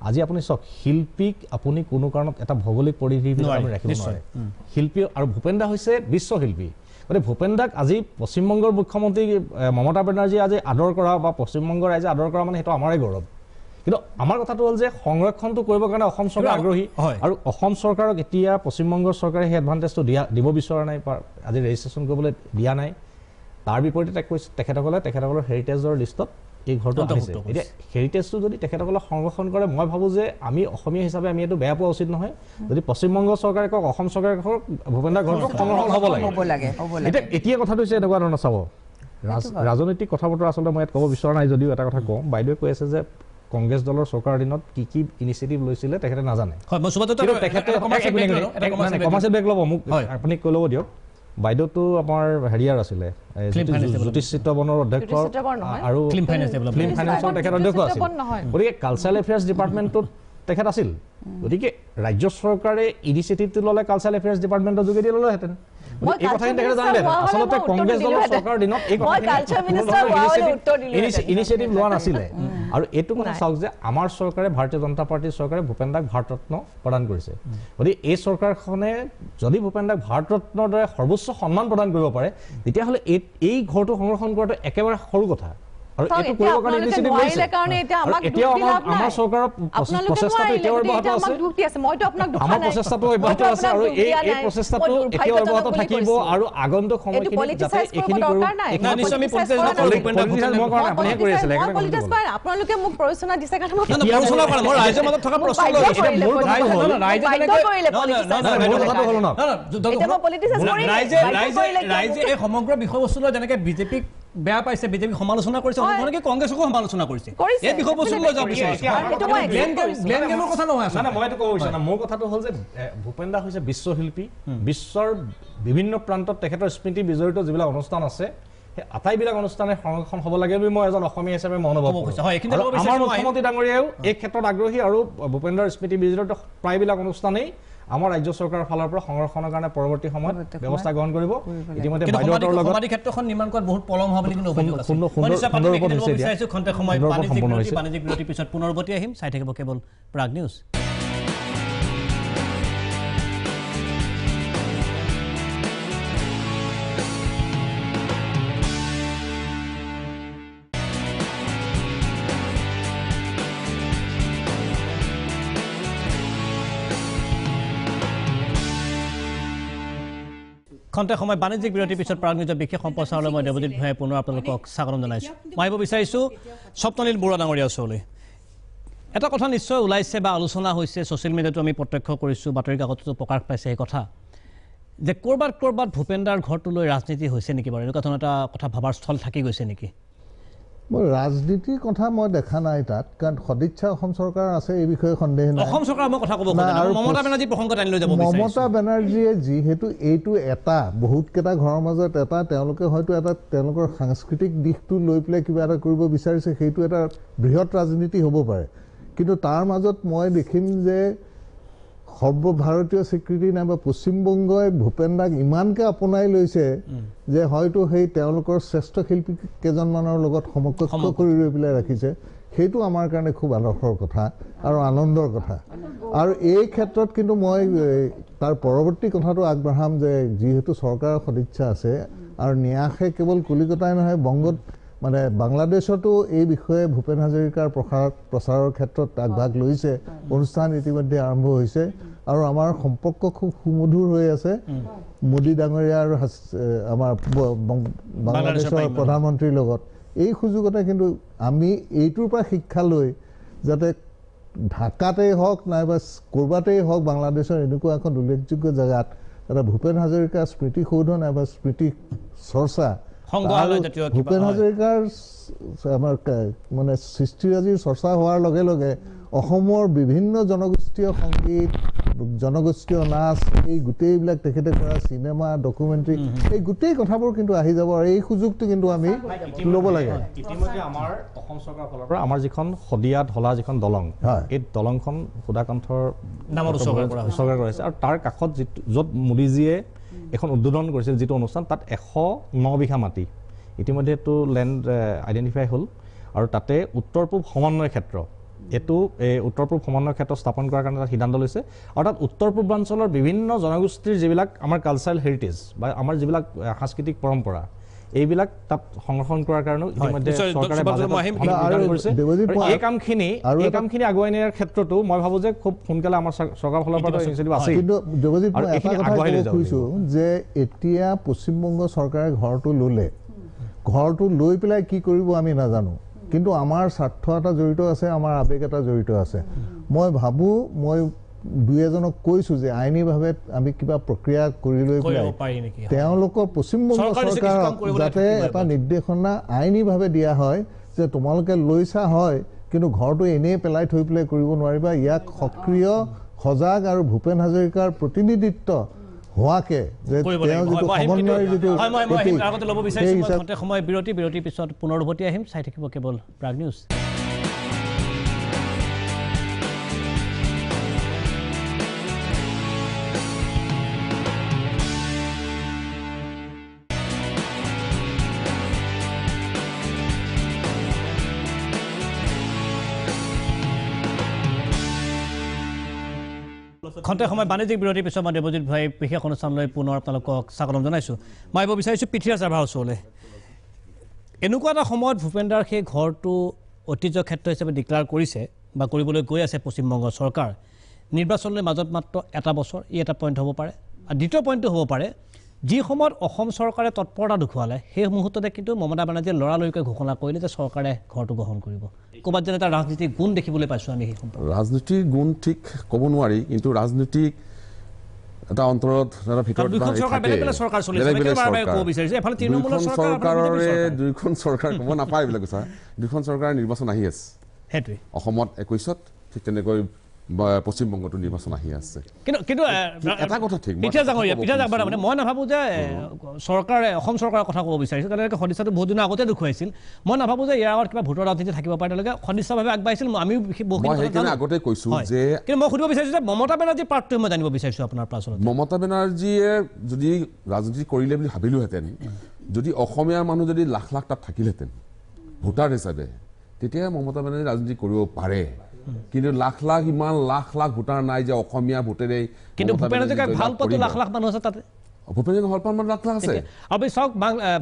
আজি আপুনি চাওক শিল্পীক আপুনি কোনো কাৰণত এটা ভৌগোলিক পৰিধি আপুনি ৰাখিব নোৱাৰে শিল্পী আৰু ভূপেন দা হৈছে বিশ্বশিল্পী গতিকে ভূপেন দাক আজি পশ্চিমবংগৰ মুখ্যমন্ত্ৰী মমতা বেনাৰ্জীয়ে আজি আদৰ কৰা বা পশ্চিমবংগৰ ৰাইজে আদৰ কৰা মানে সেইটো আমাৰে গৌৰৱ কিন্তু আমাৰ কথাটো হ'ল যে সংৰক্ষণটো কৰিবৰ কাৰণে অসম চৰকাৰ আগ্ৰহী আৰু অসম চৰকাৰক এতিয়া পশ্চিমবংগৰ চৰকাৰে সেই এডভান্টেজটো দিব বিচৰা নাই আজি ৰেজিষ্ট্ৰেশ্যন কৰিবলৈ দিয়া নাই তাৰ বিপৰীতে তেখেতসকলৰ হেৰিটেজৰ লিষ্টত এই ঘৰটো আহিছে এতিয়া হেৰিটেজটো যদি তেখেতসকলক সংৰক্ষণ কৰে মই ভাবোঁ যে আমি অসমীয়া হিচাপে আমি এইটো বেয়া পোৱা উচিত নহয় যদি পশ্চিমবংগ চৰকাৰে কওক অসম চৰকাৰে কওক ভূপেন দাৰ ঘৰটো সংৰক্ষণ হ'ব লাগে এতিয়া কথাটো হৈছে এনেকুৱা ধৰণৰ চাব ৰাজনৈতিক কথা বতৰা আচলতে মই ইয়াত ক'ব বিচৰা নাই যদিও এটা কথা কওঁ বাইদেৱে কৈ আছে যে কংগ্ৰেছ দলৰ চৰকাৰৰ দিনত কি ইনিচিয়েটিভ লৈছিলে তেখেতে নাজানে কমাৰ্চিয়েল বেগ ল'ব মোক আপুনি কৈ ল'ব দিয়ক বাইদেউটো আমাৰ হেৰিয়াৰ আছিলে জ্যোতিষ চিত্ৰবনৰ অধ্যক্ষ আৰু ফিল্ম ফাইনেন্সৰ তেখেত অধ্যক্ষ আছিল গতিকে কালচাৰেল এফেয়াৰ্ছ ডিপাৰ্টমেণ্টটোত তেখেত আছিল গতিকে ৰাজ্য চৰকাৰে ইনিচিয়েটিভটো ল'লে কালচাৰেল এফেয়াৰ্ছ ডিপাৰ্টমেণ্টৰ যোগেদি ল'লেহেঁতেন এই কথাখিনি তেখেতে জানিলেহেঁতেন আচলতে কংগ্ৰেছ দলৰ চৰকাৰৰ দিনত এই ইনিচিয়েটিভ লোৱা নাছিলে আৰু এইটো কথা চাওক যে আমাৰ চৰকাৰে ভাৰতীয় জনতা পাৰ্টীৰ চৰকাৰে ভূপেন দাক ভাৰত ৰত্ন প্ৰদান কৰিছে গতিকে এই চৰকাৰখনে যদি ভূপেন দাক ভাৰত ৰত্নৰ দৰে সৰ্বোচ্চ সন্মান প্ৰদান কৰিব পাৰে তেতিয়াহ'লে এই ঘৰটো সংৰক্ষণ কৰাটো একেবাৰে সৰু কথা আৰু এইটো কৰিবৰ কাৰণে ইনিচিয়েটিভ লৈছে এতিয়াও আমাৰ চৰকাৰৰ প্ৰচেষ্টাটো এতিয়াও অব্যাহত আছে আমাৰ প্ৰচেষ্টাটো অব্যাহত আছে আৰু এই প্ৰচেষ্টাটো এতিয়াও অব্যাহত থাকিব আৰু আগন্তুক সময়খিনিত যাতে এইখিনি কৰোঁ আপুনিহে কৰি আছিলে আপোনালোকে মোক প্ৰৰোচনা দিছে কাৰণে ৰাইজে এই সমগ্ৰ বিষয়বস্তু লৈ যেনেকে বিজেপিক বেয়া পাইছে বিজেপি সমালোচনা কৰিছে অনেকে কংগ্ৰেছকো সমালোচনা কৰিছে এই বিষয়বস্তু লৈ যাব বিচাৰিছে কথা নহয় মই এইটো ক'ব বিচাৰিছোঁ মোৰ কথাটো হ'ল যে ভূপেন দা হৈছে বিশ্বশিল্পী বিশ্বৰ বিভিন্ন প্ৰান্তত তেখেতৰ স্মৃতি বিজড়িত যিবিলাক অনুষ্ঠান আছে সেই আটাইবিলাক অনুষ্ঠানে সংৰক্ষণ হ'ব লাগে বুলি মই এজন অসমীয়া হিচাপে মই অনুভৱ কৰিছোঁ আমাৰ মুখ্যমন্ত্ৰী ডাঙৰীয়াও এই ক্ষেত্ৰত আগ্ৰহী আৰু ভূপেন দাৰ স্মৃতি বিজড়িত প্ৰায়বিলাক অনুষ্ঠানেই আমাৰ ৰাজ্য চৰকাৰৰ ফালৰ পৰা সংৰক্ষণৰ কাৰণে পৰৱৰ্তী সময়ত ব্যৱস্থা গ্ৰহণ কৰিব ইতিমধ্যে বাইদেউহঁতৰ লগত সমাধি ক্ষেত্ৰখন নিৰ্মাণ কৰাত বহুত পলম হ'ব বুলি কিন্তু অভিযোগ আছে বাণিজ্যিক বিৰতিৰ পিছত পুনৰ উভতি আহিম চাই থাকিব কেৱল প্ৰাগ নিউজ খন্তে সময় বাণিজ্যিক বিৰতিৰ পিছত প্ৰাগ নিউজৰ বিশেষ সম্প্ৰচাৰলৈ মই দেৱজিৎ ভূঞাই পুনৰ আপোনালোকক স্বাগতম জনাইছোঁ মই আহিব বিচাৰিছোঁ স্বপ্ননীল বৰুৱা ডাঙৰীয়াৰ ওচৰলৈ এটা কথা নিশ্চয় ওলাইছে বা আলোচনা হৈছে ছ'চিয়েল মিডিয়াতো আমি প্ৰত্যক্ষ কৰিছোঁ বাতৰি কাকততো প্ৰকাশ পাইছে এই কথা যে ক'ৰবাত ভূপেন দাৰ ঘৰটোলৈ ৰাজনীতি হৈছে নেকি বাৰু এনেকুৱা ধৰণৰ এটা কথা ভাবাৰ স্থল থাকি গৈছে নেকি মই ৰাজনীতিৰ কথা মই দেখা নাই তাত কাৰণ সদিচ্ছা অসম চৰকাৰ আছে এই বিষয়ে সন্দেহ নাই অসম চৰকাৰৰ মই কথা ক'ব মমতা বেনাৰ্জী প্ৰসংগত আনি লৈ যাব মমতা বেনাৰ্জীয়ে যিহেতু এইটো এটা বহুতকেইটা ঘৰৰ মাজত এটা তেওঁলোকে হয়তো এটা তেওঁলোকৰ সাংস্কৃতিক দিশটো লৈ পেলাই কিবা এটা কৰিব বিচাৰিছে সেইটো এটা বৃহৎ ৰাজনীতি হ'ব পাৰে কিন্তু তাৰ মাজত মই দেখিম যে সৰ্বভাৰতীয় স্বীকৃতি নাইবা পশ্চিমবংগই ভূপেন দাক ইমানকৈ আপোনাই লৈছে যে হয়তো সেই তেওঁলোকৰ শ্ৰেষ্ঠ শিল্পী কেইজনমানৰ লগত সমকক্ষ কৰি লৈ পেলাই ৰাখিছে সেইটো আমাৰ কাৰণে খুব আদৰ্শৰ কথা আৰু আনন্দৰ কথা আৰু এই ক্ষেত্ৰত কিন্তু মই তাৰ পৰৱৰ্তী কথাটো আগবঢ়াম যে যিহেতু চৰকাৰৰ সদিচ্ছা আছে আৰু ন্যাসে কেৱল কলিকতাই নহয় বংগত মানে বাংলাদেশতো এই বিষয়ে ভূপেন হাজৰিকাৰ প্ৰচাৰৰ ক্ষেত্ৰত আগভাগ লৈছে অনুষ্ঠান ইতিমধ্যে আৰম্ভ হৈছে আৰু আমাৰ সম্পৰ্ক খুব সুমধুৰ হৈ আছে মোদী ডাঙৰীয়া আৰু আমাৰ বাংলাদেশৰ প্ৰধানমন্ত্ৰীৰ লগত এই সুযোগতে কিন্তু আমি এইটোৰ পৰা শিক্ষা লৈ যাতে ঢাকাতেই হওক নাইবা ক'ৰবাতেই হওক বাংলাদেশৰ এনেকুৱা এখন উল্লেখযোগ্য জেগাত এটা ভূপেন হাজৰিকাৰ স্মৃতিসৌধ নাইবা স্মৃতি চৰ্চা ভূপেন হাজৰিকাৰ আমাৰ মানে সৃষ্টিৰাজিৰ চৰ্চা হোৱাৰ লগে লগে অসমৰ বিভিন্ন জনগোষ্ঠীয় সংগীত জনগোষ্ঠীয় নাচ এই গোটেইবিলাক তেখেতে কৰা চিনেমা ডকুমেণ্টাৰী এই গোটেই কথাবোৰ কিন্তু আহি যাব আৰু এই সুযোগটো কিন্তু আমি ল'ব লাগে ইতিমধ্যে আমাৰ অসম চৰকাৰৰ ফালৰ পৰা আমাৰ যিখন শদিয়া ঢলা যিখন দলং এই দলংখন সুধাকান্থৰ নামত উৎসৰ্গা কৰাইছে আৰু তাৰ কাষত য'ত মোদীজীয়ে এখন উদ্বোধন কৰিছিল যিটো অনুষ্ঠান তাত 109 বিঘা মাটি ইতিমধ্যে এইটো লেণ্ড আইডেণ্টিফাই হ'ল আৰু তাতে উত্তৰ পূব সমন্বয় ক্ষেত্ৰ এইটো উত্তৰ পূব সমন্বয় ক্ষেত্ৰ স্থাপন কৰাৰ কাৰণে তাত সিদ্ধান্ত লৈছে আৰু তাত উত্তৰ পূৰ্বাঞ্চলৰ বিভিন্ন জনগোষ্ঠীৰ যিবিলাক আমাৰ কালচাৰেল হেৰিটেজ বা আমাৰ যিবিলাক সাংস্কৃতিক পৰম্পৰা এইবিলাক তাত সংৰক্ষণ কৰাৰ কাৰণেও ইতিমধ্যে চৰকাৰে কৰিছে এই কামখিনি আগুৱাই নিয়াৰ ক্ষেত্ৰতো মই ভাবোঁ যে খুব সোনকালে আমাৰ চৰকাৰৰ ফালৰ পৰা ইনিচিয়েটিভ আছে কিন্তু দেৱজিৎ মই এটা কথা ক'ব খুজিছোঁ যে এতিয়া পশ্চিমবংগ চৰকাৰে ঘৰটো ল'লে ঘৰটো লৈ পেলাই কি কৰিব আমি নাজানো কিন্তু আমাৰ স্বাৰ্থ এটা জড়িত আছে আমাৰ আৱেগ এটা জড়িত আছে মই ভাবোঁ মই দুই এজনক কৈছোঁ যে আইনীভাৱে আমি কিবা প্ৰক্ৰিয়া কৰি লৈ পেলাই তেওঁলোকৰ পশ্চিমবংগ চৰকাৰক যাতে এটা নিৰ্দেশনা আইনীভাৱে দিয়া হয় যে তোমালোকে লৈছা হয় কিন্তু ঘৰটো এনেই পেলাই থৈ পেলাই কৰিব নোৱাৰিবা ইয়াক সক্ৰিয় সজাগ আৰু ভূপেন হাজৰিকাৰ প্ৰতিনিধিত্ব হোৱাকে যে তেওঁ যিটো সমন্বয়ৰ যিটো সময় বিৰতিৰ পিছত পুনৰ উভতি আহিম চাই থাকিব কেৱল প্ৰাগ নিউজ খন্তে সময় বাণিজ্যিক বিৰতিৰ পিছত মই দেৱজিৎ ভাই বিশেষ অনুষ্ঠানলৈ পুনৰ আপোনালোকক স্বাগতম জনাইছোঁ মই আহিব বিচাৰিছোঁ পৃথ্বীৰাজ ৰাভাৰ ওচৰলৈ এনেকুৱা এটা সময়ত ভূপেন্দাৰ সেই ঘৰটো ঐতিহ্য ক্ষেত্ৰ হিচাপে ডিক্লেয়াৰ কৰিছে বা কৰিবলৈ গৈ আছে পশ্চিমবংগ চৰকাৰ নিৰ্বাচনলৈ মাজত মাত্ৰ এটা বছৰ ই এটা পইণ্ট হ'ব পাৰে আৰু দ্বিতীয় পইণ্টটো হ'ব পাৰে যি সময়ত অসম চৰকাৰে তৎপৰতা দেখুৱালে সেই মুহূৰ্ততে কিন্তু মমতা বেনাৰ্জীয়ে লৰালৰিকৈ ঘোষণা কৰিলে যে চৰকাৰে ঘৰটো গ্ৰহণ কৰিব ক'ৰবাত যেন এটা ৰাজনীতিক গুণ দেখিবলৈ পাইছোঁ আমি সেই সম্পৰ্কে ৰাজনীতিৰ গুণ ঠিক ক'ব নোৱাৰি কিন্তু ৰাজনীতিক এটা অন্তৰত চৰকাৰৰে দুইখন চৰকাৰ ক'ব নাপায় এইবিলাক কথা দুইখন চৰকাৰৰ নিৰ্বাচন আহি আছে সেইটোৱে অসমত 21ত ঠিক তেনেকৈ পশ্চিমবংগতো নিৰ্বাচন আহি আছে কিন্তু এটা কথা ঠিক মানে মই নাভাবোঁ যে চৰকাৰে অসম চৰকাৰৰ কথা ক'ব বিচাৰিছোঁ তেওঁলোকে সদিচ্ছাটো বহুত দিনৰ আগতে দেখুৱাইছিল মই নাভাবোঁ যে ইয়াৰ আগত কিবা ভোটৰ ৰাজনীতি থাকিব পাৰে তেওঁলোকে সদিচ্ছাভাৱে আগবাঢ়িছিল আমিও আগতে কৈছোঁ যে কিন্তু মই সুধিব বিচাৰিছোঁ যে মমতা বেনাৰ্জীৰ পাৰ্টটোৱে মই জানিব বিচাৰিছোঁ আপোনাৰ পৰা আচলতে মমতা বেনাৰ্জীয়ে যদি ৰাজনীতি কৰিলে বুলি ভাবিলোহেঁতেন যদি অসমীয়া মানুহ যদি লাখ লাখ তাত থাকিলহেঁতেন ভোটাৰ হিচাপে তেতিয়া মমতা বেনাৰ্জী ৰাজনীতি কৰিব পাৰে কিন্তু লাখ লাখ ইমান লাখ লাখ ভোটাৰ নাই যে অসমীয়া ভোটেৰে কিন্তু ভূপেন হাজৰিকাক ভাল পোৱাটো লাখ লাখ মানুহ আছে তাতে ভূপেন হাজৰিকাক ভাল পোৱা মানুহ লাখ লাখ আছে আপুনি চাওক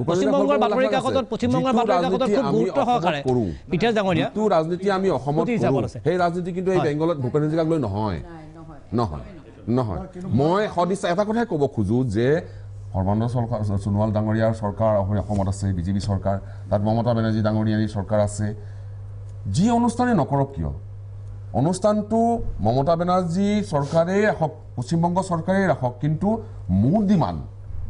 পশ্চিমবংগৰ বাতৰি কাকতত পপূৰ্বাঞ্চলৰ খুব গুৰুত্ব সহকাৰে পিঠা ডাঙৰীয়া যিটো ৰাজনীতি আমি অসমত কৰোঁ সেই ৰাজনীতি কিন্তু এই বেংগলত ভূপেন হাজৰিকাক লৈ নহয় মই সদিচ্ছা এটা কথাই ক'ব খোজোঁ যে সৰ্বানন্দ সোণোৱাল ডাঙৰীয়াৰ চৰকাৰ অসমত আছে বিজেপি চৰকাৰ তাত মমতা বেনাৰ্জী ডাঙৰীয়াৰ চৰকাৰ আছে যি অনুষ্ঠানে নকৰক কিয় অনুষ্ঠানটো মমতা বেনাৰ্জী চৰকাৰেই ৰাখক পশ্চিমবংগ চৰকাৰেই ৰাখক কিন্তু মোৰ ডিমাণ্ড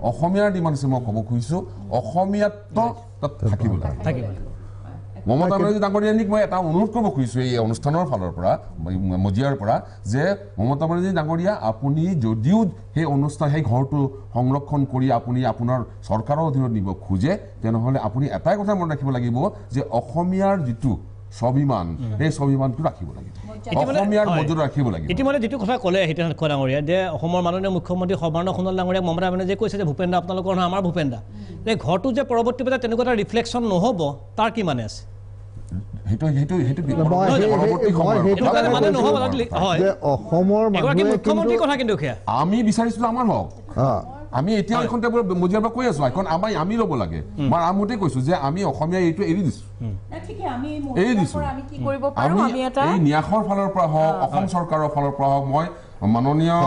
অসমীয়াৰ ডিমাণ্ড হৈছে মই ক'ব খুজিছোঁ অসমীয়াত্ব তাত থাকিব লাগে মমতা বেনাৰ্জী ডাঙৰীয়ানীক মই এটা অনুৰোধ কৰিব খুজিছোঁ এই অনুষ্ঠানৰ ফালৰ পৰা মজিয়াৰ পৰা যে মমতা বেনাৰ্জী ডাঙৰীয়া আপুনি যদিও সেই অনুষ্ঠান সেই ঘৰটো সংৰক্ষণ কৰি আপুনি আপোনাৰ চৰকাৰৰ অধীনত নিব খোজে তেনেহ'লে আপুনি এটাই কথা মনত ৰাখিব লাগিব যে অসমীয়াৰ যিটো স্বাভিমান এই স্বাভিমানটো ৰাখিব লাগিব অসমীয়াৰ মৰ্যাদা ৰাখিব লাগিব ইতিমধ্যে যিটো কথা ক'লে হিতেন খোৱা ডাঙৰীয়া যে অসমৰ মাননীয় মুখ্যমন্ত্ৰী সৰ্বানন্দ সোণোৱাল ডাঙৰীয়াক মমতা বেনাৰ্জীয়ে কৈছে যে ভূপেন দা আপোনালোকৰ নহয় আমাৰ ভূপেন দা এই ঘৰটো যে পৰৱৰ্তী পৰ্যায়ত তেনেকুৱা এটা ৰিফ্লেকশ্যন নহ'ব তাৰ কি মানে আছে সেইটো আমি বিচাৰিছিলো আমাৰ হওক আমি এতিয়া এইখন মজিয়াৰ পৰা কৈ আছো এখন আমি ল'ব লাগে মই আমতে কৈছো যে আমি অসমীয়া এইটো এৰি দিছো এই ন্যাসৰ ফালৰ পৰা হওক অসম চৰকাৰৰ ফালৰ পৰা হওক মই মাননীয়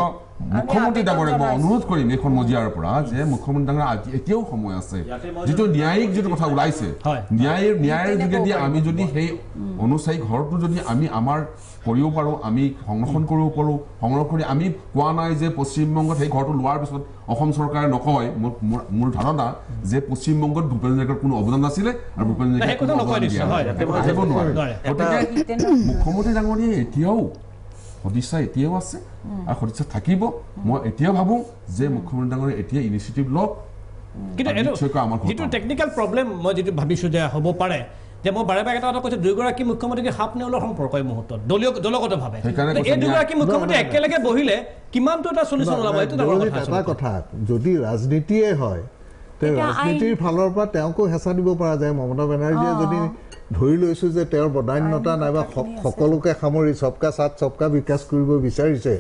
মুখ্যমন্ত্ৰী ডাঙৰীয়াক মই অনুৰোধ কৰিম এইখন মজিয়াৰ পৰা যে মুখ্যমন্ত্ৰী ডাঙৰীয়া এতিয়াও সময় আছে যিটো ন্যায়িক যিটো কথা ওলাইছে ন্যায়ৰ যোগেদি আমি যদি সেই অনুচায়ী ঘৰটো যদি আমি আমাৰ কৰিব পাৰোঁ আমি সংৰক্ষণ কৰিব পাৰোঁ সংৰক্ষণ কৰি আমি কোৱা নাই যে পশ্চিমবংগত সেই ঘৰটো লোৱাৰ পিছত অসম চৰকাৰে নকয় মোৰ ধাৰণা যে পশ্চিমবংগত ভূপেন হাজৰিকাৰ কোনো অৱদান নাছিলে আৰু ভূপেন গতিকে মুখ্যমন্ত্ৰী ডাঙৰীয়াই এতিয়াও সদিচ্ছা এতিয়াও আছে আৰু সদিচ্ছা থাকিব মই এতিয়াও ভাবোঁ যে মুখ্যমন্ত্ৰী ডাঙৰীয়াই এতিয়া ইনিচিয়েটিভ লওক কিন্তু যিটো টেকনিকেল প্ৰব্লেম মই যিটো ভাবিছোঁ যে হ'ব পাৰে যে মই বাৰে বাৰে এটা কথা কৈছোঁ দুয়োগৰাকী মুখ্যমন্ত্ৰীকে সাপ নেউলৰ সম্পৰ্ক এই মুহূৰ্তত দলগতভাৱে এই দুগৰাকী মুখ্যমন্ত্ৰী একেলগে বহিলে কিমানটো এটা চলিউশ্যন ওলাব এইটো এটা কথা যদি ৰাজনীতিয়ে হয় তেওঁ ৰাজনীতিৰ ফালৰ পৰা তেওঁকো হেঁচা দিব পৰা যায় মমতা বেনাৰ্জীয়ে যদি ধৰি লৈছোঁ যে তেওঁৰ বদান্যতা নাইবা সকলোকে সামৰি চবকা সাথ চবকা বিকাশ কৰিব বিচাৰিছে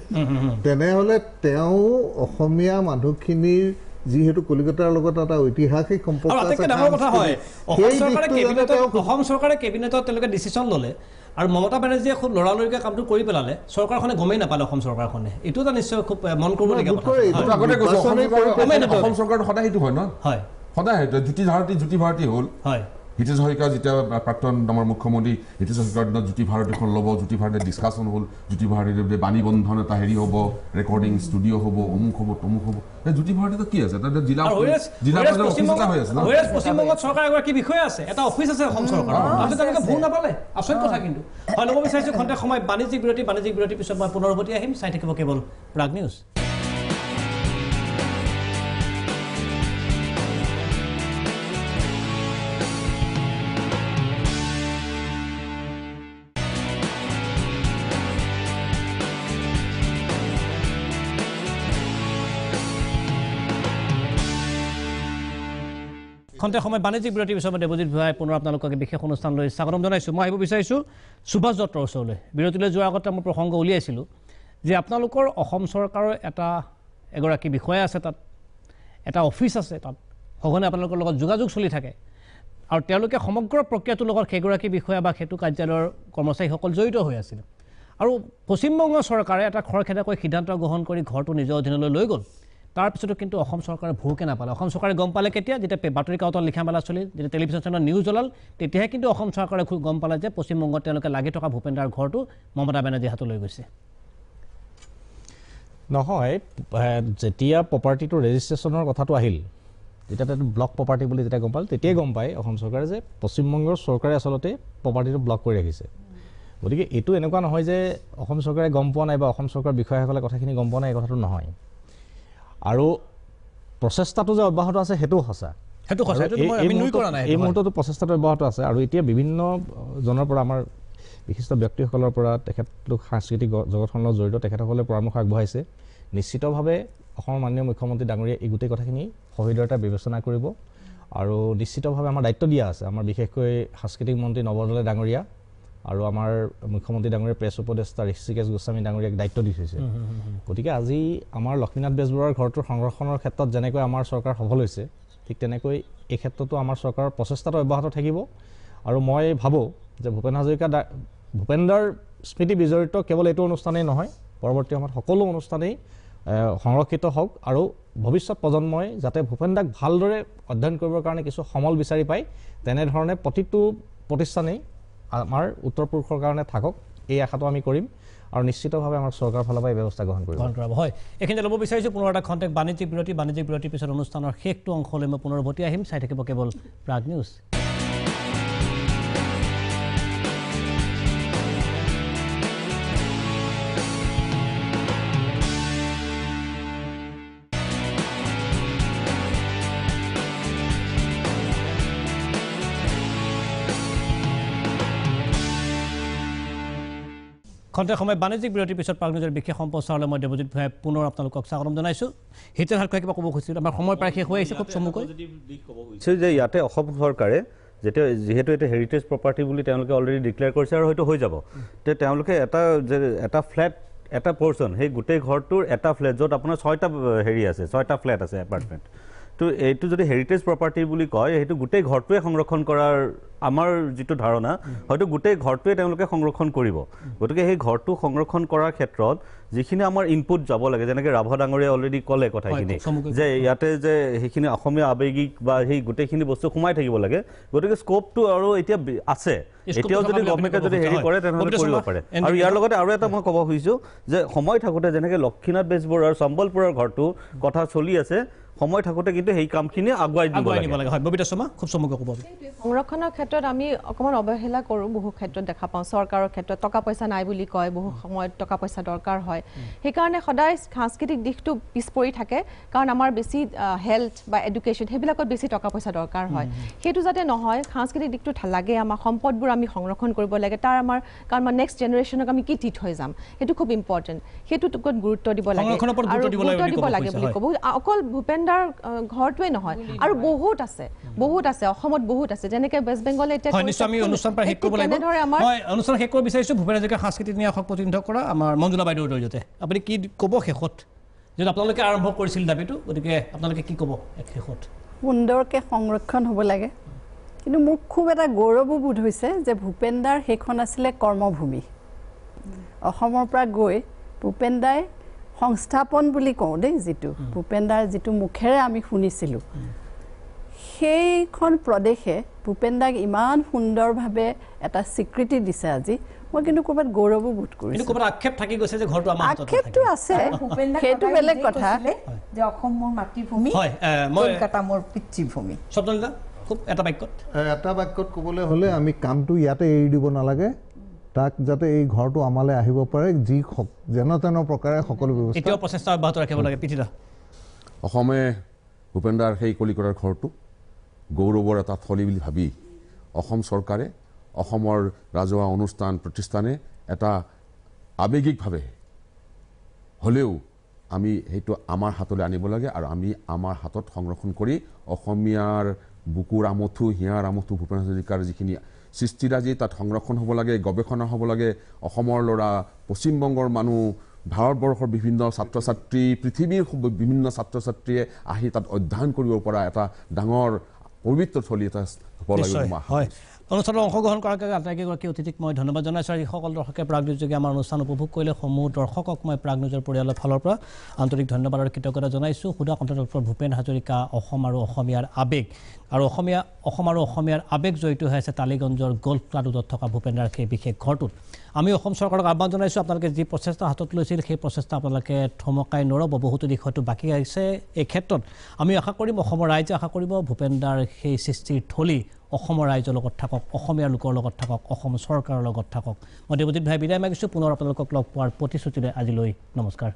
তেনেহ'লে তেওঁ অসমীয়া মানুহখিনিৰ যিহেতু কলিকতাৰ লগত এটা ঐতিহাসিক সম্পৰ্ক আছে অসম চৰকাৰে কেবিনেটত তেওঁলোকে ডিচিশ্যন ল'লে আৰু মমতা বেনাৰ্জীয়ে খুব লৰালৰিকৈ কামটো কৰি পেলালে চৰকাৰখনে গমেই নাপালে অসম চৰকাৰখনে এইটো এটা নিশ্চয় খুব মন কৰিবলগীয়া অসম চৰকাৰ সদায় সেইটো হয় ন সদায় জ্যোতি ভাৰতী হ'ল হিতেশ হাজৰিকা যেতিয়া প্ৰাক্তন আমাৰ মুখ্যমন্ত্ৰী হিতেশ হাজৰিকাৰ দিনত জ্যোতি ভাৰতীখন ল'ব জ্যোতি ভাৰতীৰ ডিছকাশ্যন হ'ল জ্যোতি ভাৰতীৰ বাণী বন্ধন এটা হেৰি হ'ব ৰেকৰ্ডিং ষ্টুডিঅ' হ'ব অমুক হ'ব তমুক হ'ব জ্যোতি ভাৰতীটো কি আছে তাতে জিলা অফিচ এটা হৈ আছে ন পশ্চিমবংগত চৰকাৰ এগৰাকী বিষয়া আছে এটা অফিচ আছে অসম চৰকাৰৰ তাতে তেওঁলোকে ভুল নাপালে আচৰিত কথা কিন্তু হয় ল'ব বিচাৰিছোঁ খন্তেক সময় বাণিজ্যিক বিৰতিৰ পিছত মই পুনৰ উভতি আহিম চাই থাকিব কেৱল প্ৰাগ নিউজ খন্তেক সময় বাণিজ্যিক বিৰতিৰ পিছত মই দেৱজিৎ ভূঞাই পুনৰ আপোনালোকক বিশেষ অনুষ্ঠানলৈ স্বাগতম জনাইছোঁ মই আহিব বিচাৰিছোঁ সুভাষ দত্তৰ ওচৰলৈ বিৰতিলৈ যোৱাৰ আগতে মই প্ৰসংগ উলিয়াইছিলোঁ যে আপোনালোকৰ অসম চৰকাৰৰ এগৰাকী বিষয়া আছে তাত এটা অফিচ আছে তাত সঘনে আপোনালোকৰ লগত যোগাযোগ চলি থাকে আৰু তেওঁলোকে সমগ্ৰ প্ৰক্ৰিয়াটোৰ লগত সেইগৰাকী বিষয়া বা সেইটো কাৰ্যালয়ৰ কৰ্মচাৰীসকল জড়িত হৈ আছিল আৰু পশ্চিমবংগ চৰকাৰে এটা খৰখেদাকৈ সিদ্ধান্ত গ্ৰহণ কৰি ঘৰটো নিজৰ অধীনলৈ লৈ গ'ল তাৰপিছতো কিন্তু অসম চৰকাৰে ভুৰকে নাপালে অসম চৰকাৰে গম পালে কেতিয়া যেতিয়া বাতৰি কাকতত লিখা মেলা চলি যেতিয়া টেলিভিশ্যন চেনেলত নিউজ ওলাল তেতিয়াহে কিন্তু অসম চৰকাৰে গম পালে যে পশ্চিমবংগত তেওঁলোকে লাগি থকা ভূপেন্দাৰ ঘৰটো মমতা বেনাৰ্জীৰ হাতলৈ গৈছে নহয় যেতিয়া প্ৰপাৰ্টিটো ৰেজিষ্ট্ৰেশ্যনৰ কথাটো আহিল যেতিয়া তাতে ব্লক প্ৰপাৰ্টি বুলি যেতিয়া গম পালে তেতিয়াই গম পায় অসম চৰকাৰে যে পশ্চিমবংগৰ চৰকাৰে আচলতে প্ৰপাৰ্টিটো ব্লক কৰি ৰাখিছে গতিকে এইটো এনেকুৱা নহয় যে অসম চৰকাৰে গম পোৱা নাই বা অসম চৰকাৰৰ বিষয়াসকলে কথাখিনি গম পোৱা নাই এই কথাটো নহয় আৰু প্ৰচেষ্টাটো যে অব্যাহত আছে সেইটোও সঁচা এই মুহূৰ্ততো প্ৰচেষ্টাটো অব্যাহত আছে আৰু এতিয়া বিভিন্ন জনৰ পৰা আমাৰ বিশিষ্ট ব্যক্তিসকলৰ পৰা তেখেতলোক সাংস্কৃতিক জগতখনৰ জড়িত তেখেতসকলে পৰামৰ্শ আগবঢ়াইছে নিশ্চিতভাৱে অসমৰ মাননীয় মুখ্যমন্ত্ৰী ডাঙৰীয়াই এই গোটেই কথাখিনি সহৃদয়তা বিবেচনা কৰিব আৰু নিশ্চিতভাৱে আমাৰ দায়িত্ব দিয়া আছে আমাৰ বিশেষকৈ সাংস্কৃতিক মন্ত্ৰী নৱদলে ডাঙৰীয়া আৰু আমাৰ মুখ্যমন্ত্ৰী ডাঙৰীয়া প্ৰেছ উপদেষ্টা ঋষিকেশ গোস্বামী ডাঙৰীয়াক দায়িত্ব দি থৈছে গতিকে আজি আমাৰ লক্ষ্মীনাথ বেজবৰুৱাৰ ঘৰটোৰ সংৰক্ষণৰ ক্ষেত্ৰত যেনেকৈ আমাৰ চৰকাৰ সফল হৈছে ঠিক তেনেকৈ এই ক্ষেত্ৰতো আমাৰ চৰকাৰৰ প্ৰচেষ্টাটো অব্যাহত থাকিব আৰু মই ভাবোঁ যে ভূপেন্দাৰ স্মৃতি বিজড়িত কেৱল এইটো অনুষ্ঠানেই নহয় পৰৱৰ্তী সময়ত সকলো অনুষ্ঠানেই সংৰক্ষিত হওক আৰু ভৱিষ্যত প্ৰজন্মই যাতে ভূপেন্দাক ভালদৰে অধ্যয়ন কৰিবৰ কাৰণে কিছু সমল বিচাৰি পায় তেনেধৰণে প্ৰতিটো প্ৰতিষ্ঠানেই আমাৰ উত্তৰ পুৰুষৰ কাৰণে থাকক এই আশাটো আমি কৰিম আৰু নিশ্চিতভাৱে আমাৰ চৰকাৰৰ ফালৰ পৰা এই ব্যৱস্থা গ্ৰহণ কৰিব হয় এইখিনি ল'ব বিচাৰিছোঁ পুনৰ এটা খন্তেক বাণিজ্যিক বিৰতিৰ পিছত অনুষ্ঠানৰ শেষটো অংশলৈ মই পুনৰ উভতি আহিম চাই থাকিব কেৱল প্ৰাগ নিউজ খন্তেক সময় বাণিজ্যিক বিৰতিৰ পিছত প্ৰাগ নিউজৰ বিশেষ সম্প্ৰচাৰলৈ মই দেৱজিৎ ভূঞাই পুনৰ আপোনালোকক স্বাগতম জনাইছোঁ হিতেশ হাজৰিকাই কিবা ক'ব খুজিছিল আমাৰ সময় প্ৰায় শেষ হৈ আহিছে খুব চমুকৈ যে ইয়াতে অসম চৰকাৰে যেতিয়া যিহেতু এটা হেৰিটেজ প্ৰপাৰ্টি বুলি তেওঁলোকে অলৰেডি ডিক্লেয়াৰ কৰিছে আৰু হয়তো হৈ যাব তে তেওঁলোকে এটা ফ্লেট এটা পৰ্চন সেই গোটেই ঘৰটোৰ এটা ফ্লেট য'ত আপোনাৰ 6টা হেৰি আছে 6টা ফ্লেট আছে এপাৰ্টমেণ্ট তো এইটো যদি হেৰিটেজ প্ৰপাৰ্টি বুলি কয় সেইটো গোটেই ঘৰটোৱে সংৰক্ষণ কৰাৰ আমাৰ যিটো ধাৰণা হয়তো গোটেই ঘৰটোৱে তেওঁলোকে সংৰক্ষণ কৰিব গতিকে সেই ঘৰটো সংৰক্ষণ কৰাৰ ক্ষেত্ৰত যিখিনি আমাৰ ইনপুট যাব লাগে যেনেকৈ ৰাভা ডাঙৰীয়া অলৰেডি ক'লে কথাখিনি যে ইয়াতে যে সেইখিনি অসমীয়া আৱেগিক বা সেই গোটেইখিনি বস্তু সোমাই থাকিব লাগে গতিকে স্কোপটো আৰু এতিয়া আছে এতিয়াও যদি গভৰ্ণমেণ্টে যদি হেৰি কৰে তেনেহ'লে কৰিব পাৰে আৰু ইয়াৰ লগতে আৰু এটা মই ক'ব খুজিছোঁ যে সময় থাকোঁতে যেনেকৈ লক্ষীনাথ বেজবৰুৱাৰ সম্বলপুৰৰ ঘৰটো কথা চলি আছে সময় থাকোঁতে কিন্তু সেই কামখিনি আগুৱাই দিব লাগে হয় ববিতা শৰ্মা খুব চমুকৈ ক'ব সংৰক্ষণৰ ক্ষেত্ৰত আমি অকণমান অৱহেলা কৰোঁ বহু ক্ষেত্ৰত দেখা পাওঁ চৰকাৰৰ ক্ষেত্ৰত টকা পইচা নাই বুলি কয় বহু সময়ত টকা পইচা দৰকাৰ হয় সেইকাৰণে সদায় সাংস্কৃতিক দিশটো পিছ পৰি থাকে কাৰণ আমাৰ বেছি হেল্থ বা এডুকেশ্যন সেইবিলাকত বেছি টকা পইচা দৰকাৰ হয় সেইটো যাতে নহয় সাংস্কৃতিক দিশটো লাগে আমাৰ সম্পদবোৰ আমি সংৰক্ষণ কৰিব লাগে তাৰ আমাৰ কাৰণ আমাৰ নেক্সট জেনেৰেশ্যনক আমি কি দি থৈ যাম সেইটো খুব ইম্পৰ্টেণ্ট সেইটোত গুৰুত্ব দিব লাগে আৰু গুৰুত্ব দিব লাগে বুলি ক'ব অকল ভূপেন ঘৰটোৱে নহয় আৰু বহুত আছে অসমত বহুত আছে যেনেকৈ ৱেষ্ট বেংগলে এতিয়া আমি অনুষ্ঠান প্ৰায় শেষ কৰিব লাগিব মই অনুষ্ঠান শেষ কৰিব বিচাৰিছোঁ ভূপেন হাজৰিকাৰ সাংস্কৃতিক ন্যাসক প্ৰতিনিধিত্ব কৰা আমাৰ মঞ্জুলা বাইদেউৰ জৰিয়তে আপুনি কি ক'ব শেষত যদি আপোনালোকে আৰম্ভ কৰিছিল দাবীটো গতিকে আপোনালোকে কি ক'ব শেষত সুন্দৰকৈ সংৰক্ষণ হ'ব লাগে কিন্তু মোৰ খুব এটা গৌৰৱবোধ হৈছে যে ভূপেন দাৰ সেইখন আছিলে কৰ্মভূমি অসমৰ পৰা গৈ ভূপেন দাই সংস্থাপন বুলি কওঁ দেই যিটো ভূপেন দাৰ যিটো মুখেৰে আমি শুনিছিলোঁ সেইখন প্ৰদেশে ভূপেন দাক ইমান সুন্দৰভাৱে এটা স্বীকৃতি দিছে আজি মই কিন্তু ক'ৰবাত গৌৰৱবোধ কৰিছোঁ আক্ষেপ থাকি গৈছে যে ঘৰটো আমাৰ আক্ষেপটো আছে সেইটো বেলেগ কথা যে অসম মোৰ মাতৃভূমি কলকাতা মোৰ পিতৃভূমি স্বপ্নলিতা খুব এটা বাক্যত ক'বলৈ হ'লে আমি কামটো ইয়াতে এৰি দিব নালাগে তাক যাতে এই ঘৰটো আমালৈ আহিব পাৰে যি যেন তেন প্ৰকাৰে সকলো ব্যৱস্থা এতিয়াও প্ৰচেষ্টা অব্যাহত ৰাখিব লাগে পিঠিলা অসমে ভূপেন দাৰ সেই কলিকতাৰ ঘৰটো গৌৰৱৰ এটা থলী বুলি ভাবি অসম চৰকাৰে অসমৰ ৰাজহুৱা অনুষ্ঠান প্ৰতিষ্ঠানে এটা আৱেগিকভাৱে হ'লেও আমি সেইটো আমাৰ হাতলৈ আনিব লাগে আৰু আমি আমাৰ হাতত সংৰক্ষণ কৰি অসমীয়াৰ বুকুৰ আমঠু হিয়াৰ আমঠু ভূপেন হাজৰিকাৰ যিখিনি সৃষ্টিৰাজি তাত সংৰক্ষণ হ'ব লাগে গৱেষণা হ'ব লাগে অসমৰ ল'ৰা পশ্চিমবংগৰ মানুহ ভাৰতবৰ্ষৰ বিভিন্ন ছাত্ৰ ছাত্ৰী পৃথিৱীৰ বিভিন্ন ছাত্ৰ ছাত্ৰীয়ে আহি তাত অধ্যয়ন কৰিব পৰা এটা ডাঙৰ পবিত্ৰ থলী এটা হ'ব লাগিব হয় অনুষ্ঠানত অংশগ্ৰহণ কৰাৰ কাৰণে আটাইকেইগৰাকী অতিথিক মই ধন্যবাদ জনাইছোঁ আৰু যিসকল দৰ্শকে প্ৰাগ নিউজযোগে আমাৰ অনুষ্ঠান উপভোগ কৰিলে সমূহ দৰ্শকক মই প্ৰাগ নিউজৰ পৰিয়ালৰ ফালৰ পৰা আন্তৰিক ধন্যবাদ আৰু কৃতজ্ঞতা জনাইছোঁ সুধা কণ্ঠ ডক্টৰ ভূপেন হাজৰিকা অসম আৰু অসমীয়াৰ আৱেগ আৰু অসম আৰু অসমীয়াৰ আৱেগ জড়িত হৈ আছে টালিগঞ্জৰ গল্ফ ক্লাবত থকা ভূপেন দাৰ সেই বিশেষ ঘৰটোত আমি অসম চৰকাৰক আহ্বান জনাইছোঁ আপোনালোকে যি প্ৰচেষ্টা হাতত লৈছিল সেই প্ৰচেষ্টা আপোনালোকে থমকাই নৰব বহুতো দিশ হয়তো বাকী আছে এই ক্ষেত্ৰত আমি আশা কৰিম অসমৰ ৰাইজে আশা কৰিব ভূপেন দাৰ সেই সৃষ্টিৰ থলী অসমৰ ৰাইজৰ লগত থাকক অসমীয়া লোকৰ লগত থাকক অসম চৰকাৰৰ লগত থাকক মই দেৱজিৎ ভাই বিদায় মাগিছোঁ পুনৰ আপোনালোকক লগ পোৱাৰ প্ৰতিশ্ৰুতিৰে আজিলৈ নমস্কাৰ